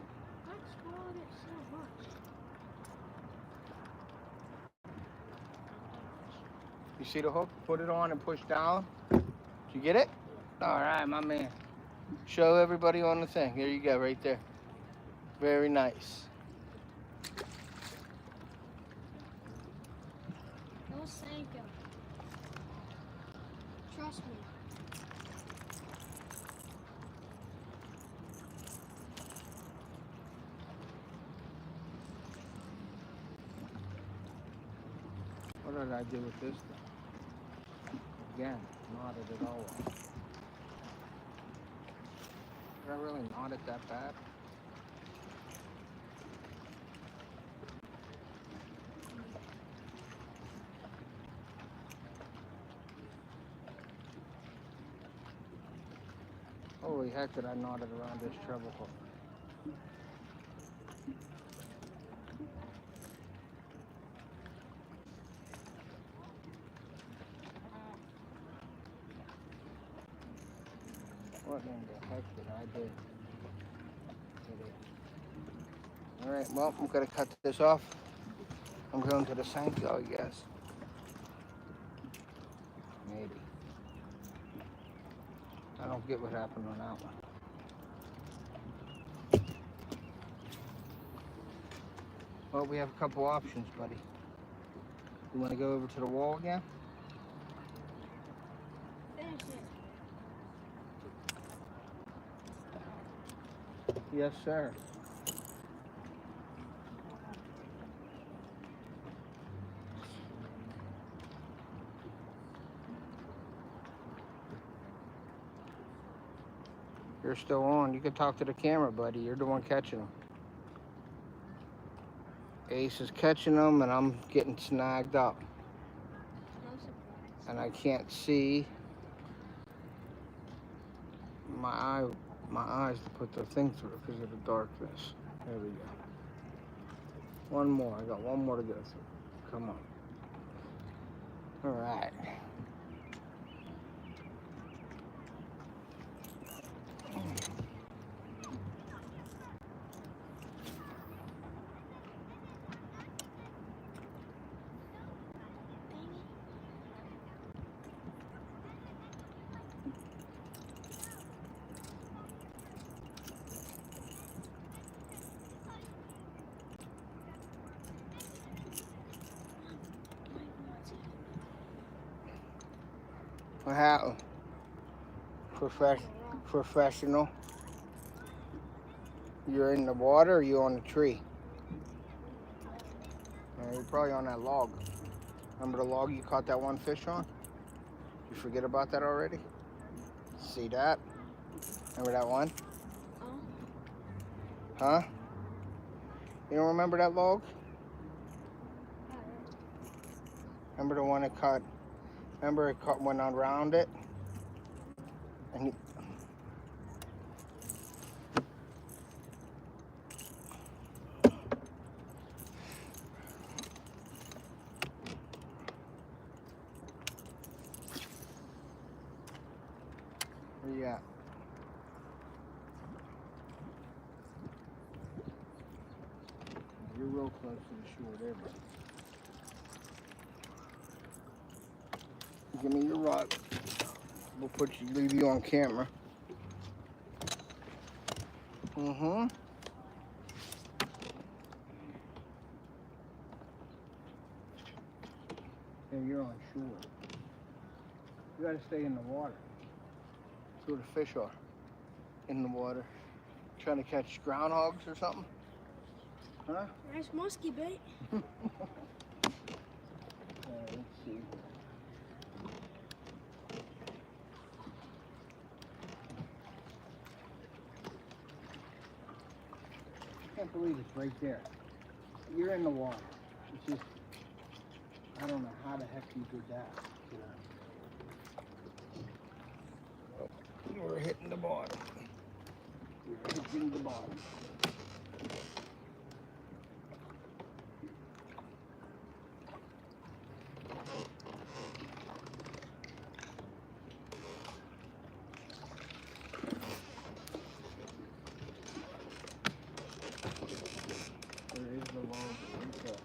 Speaker 1: You see the hook? Put it on and push down. Did you get it? All right, my man. Show everybody on the thing. There you go, right there. Very nice.
Speaker 2: No Sanko. Trust me.
Speaker 1: What did I do with this thing? Again, knotted it all up. Did I really knot it that bad? Holy heck, did I knot it around this treble hook. What in the heck did I do? Alright, well, I'm going to cut this off. I'm going to the Sanko, I guess. Maybe. I don't get what happened on that one. Well, we have a couple options, buddy. You want to go over to the wall again?
Speaker 2: Finish it.
Speaker 1: Yes, sir. You're still on. You can talk to the camera, buddy. You're the one catching them. Ace is catching them, and I'm getting snagged up.
Speaker 2: No surprise.
Speaker 1: And I can't see my eyes to put the thing through because of the darkness. There we go. One more. I got one more to go through. Come on. All right. What happened? Professional. You're in the water or you on the tree? Yeah, you're probably on that log. Remember the log you caught that one fish on? You forget about that already? See that? Remember that one? Huh? You don't remember that log? Remember the one it caught? Remember it caught, went around it? And he, where you at? You're real close to the shore there, bro. Give me your rod. We'll leave you on camera. Mm-hmm. And you're on shore. You gotta stay in the water. That's where the fish are. In the water. Trying to catch groundhogs or something? Huh?
Speaker 2: Nice musky bait.
Speaker 1: Let's see. I can't believe it's right there. You're in the water. It's just, I don't know how the heck you did that. We're hitting the bottom. We're hitting the bottom. There is the log right there.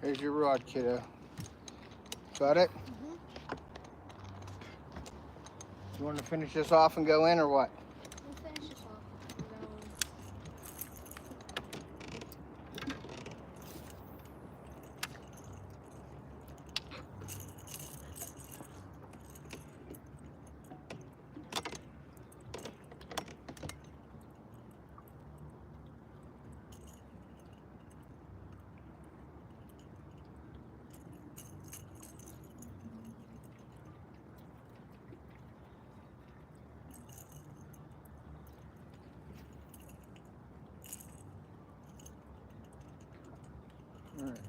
Speaker 1: Here's your rod, kiddo. Got it?
Speaker 2: Mm-hmm.
Speaker 1: You want to finish this off and go in or what?
Speaker 2: We'll finish this off.
Speaker 1: All right.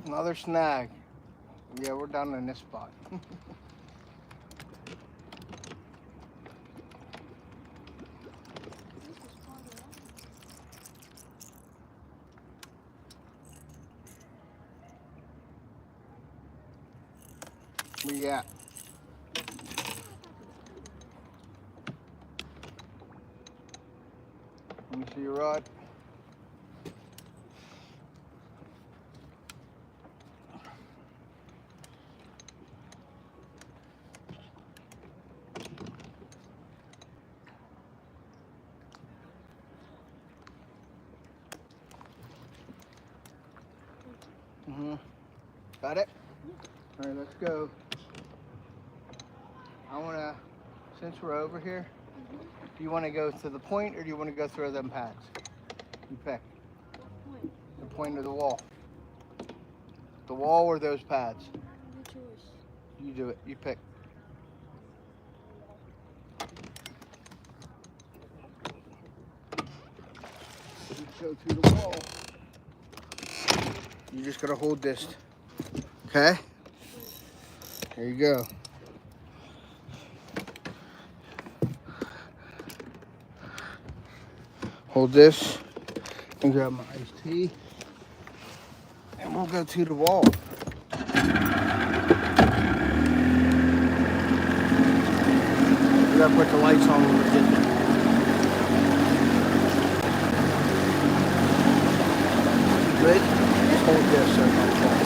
Speaker 1: Another snag. Yeah, we're down in this spot. Where you at? Let me see your rod. Got it? All right, let's go. I want to, since we're over here, do you want to go to the point or do you want to go through them pads? You pick.
Speaker 2: Point.
Speaker 1: The point of the wall. The wall or those pads?
Speaker 2: Your choice.
Speaker 1: You do it. You pick. You go through the wall. You just got to hold this. Okay? There you go. Hold this and grab my iced tea. And we'll go to the wall. We gotta put the lights on when we get there. Good? Just hold this so it don't fall.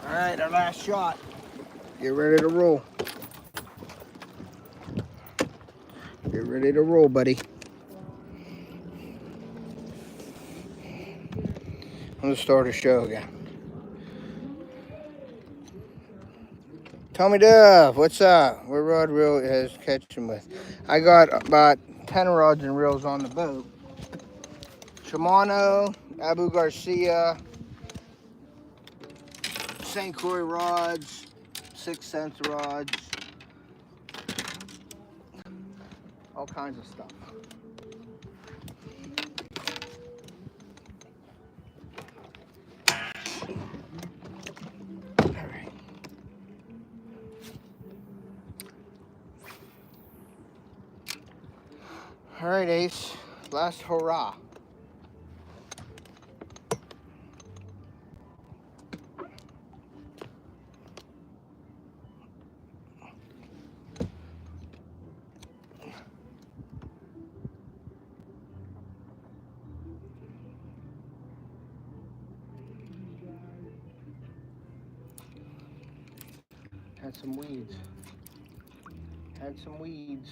Speaker 1: All right, our last shot. Get ready to roll. Get ready to roll, buddy. I'm gonna start a show again. Tommy Duff, what's up? What rod reel is catching with? I got about 10 rods and reels on the boat. Shimano, Abu Garcia, St. Croix rods, 6 cents rods, all kinds of stuff. All right. All right, Ace, last hurrah. Had some weeds. Had some weeds.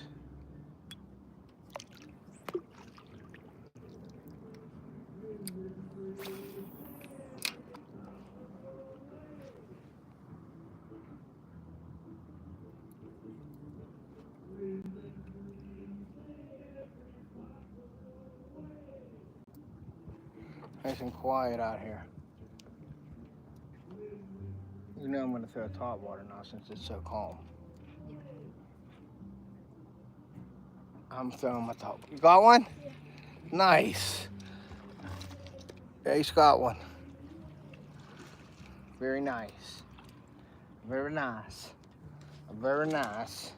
Speaker 1: Nice and quiet out here. You know I'm going to throw top water now since it's so calm. I'm throwing my top. You got one?
Speaker 2: Yeah.
Speaker 1: Nice. Ace got one. Very nice. Very nice. Very nice.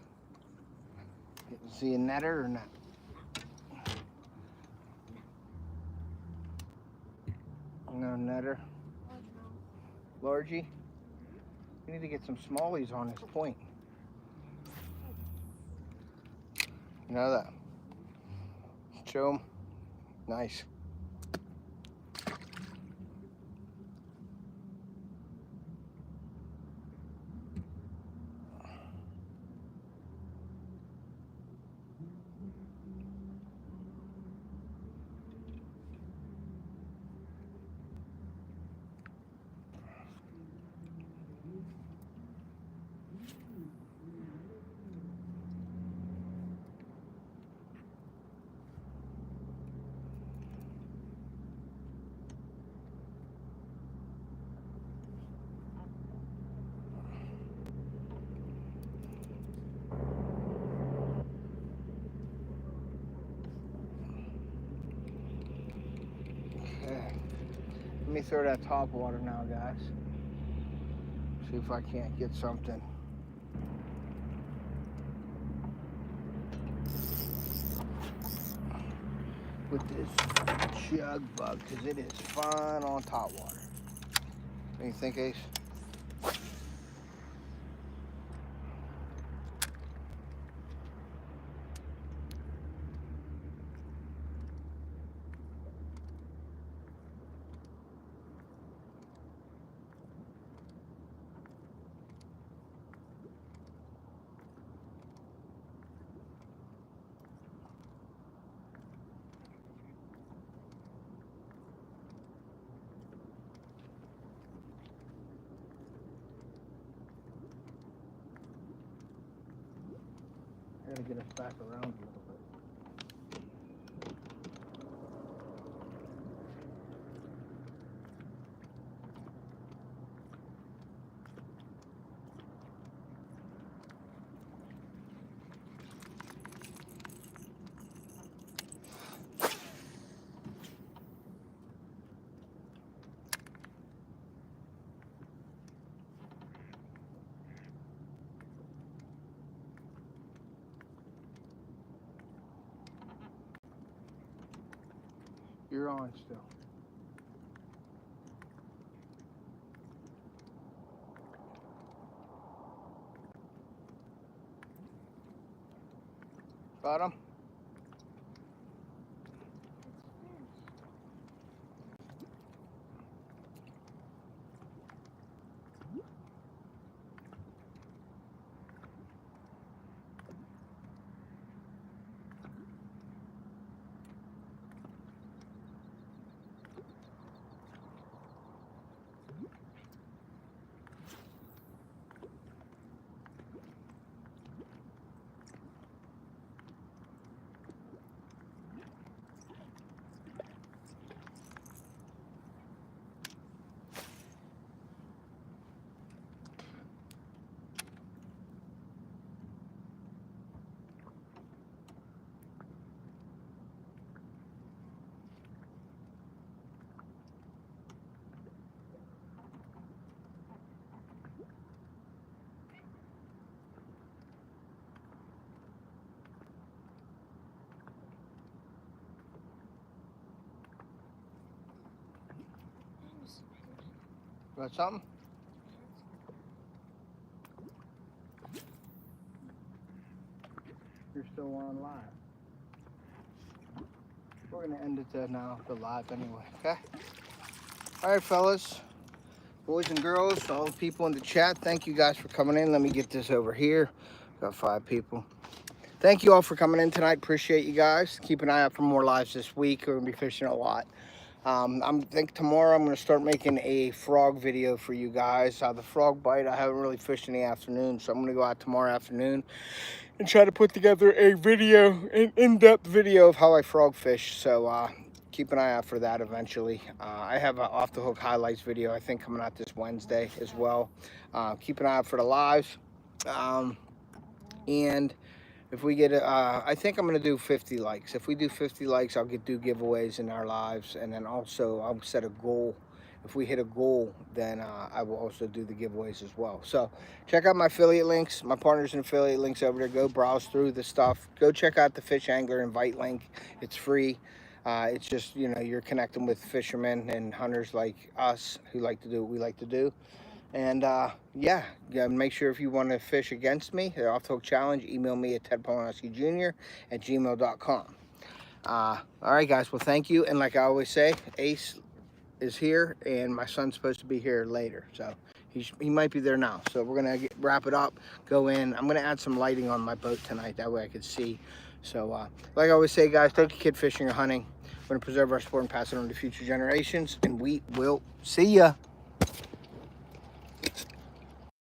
Speaker 1: See a netter or not? No netter. Largie? We need to get some smallies on this point. You know that? Show them. Nice. me throw that top water now, guys. See if I can't get something. With this jug bug, because it is fun on top water. What do you think, Ace? I gotta get us back around a little bit. You're on still. Got him? Got something? You're still on live. We're gonna end it there now, the live anyway, okay? All right, fellas, boys and girls, all the people in the chat, thank you guys for coming in. Let me get this over here. Got 5 people. Thank you all for coming in tonight. Appreciate you guys. Keep an eye out for more lives this week. We're gonna be fishing a lot. I think tomorrow I'm going to start making a frog video for you guys. The frog bite, I haven't really fished in the afternoon, so I'm going to go out tomorrow afternoon and try to put together a video, an in-depth video of how I frog fish. So keep an eye out for that eventually. I have an off the hook highlights video, I think, coming out this Wednesday as well. Keep an eye out for the lives. And if we get, I think I'm going to do 50 likes. If we do 50 likes, I'll do giveaways in our lives. And then also I'll set a goal. If we hit a goal, then I will also do the giveaways as well. So check out my affiliate links, my partners and affiliate links over there. Go browse through the stuff. Go check out the FishAngler invite link. It's free. It's just, you know, you're connecting with fishermen and hunters like us who like to do what we like to do. And yeah, make sure if you want to fish against me, the Off the Hook Challenge, email me at tedpolanowskijr@gmail.com. All right, guys. Well, thank you. And like I always say, Ace is here, and my son's supposed to be here later. So he might be there now. So we're going to wrap it up, go in. I'm going to add some lighting on my boat tonight. That way I could see. So like I always say, guys, don't get kid fishing or hunting. We're going to preserve our sport and pass it on to future generations. And we will see ya.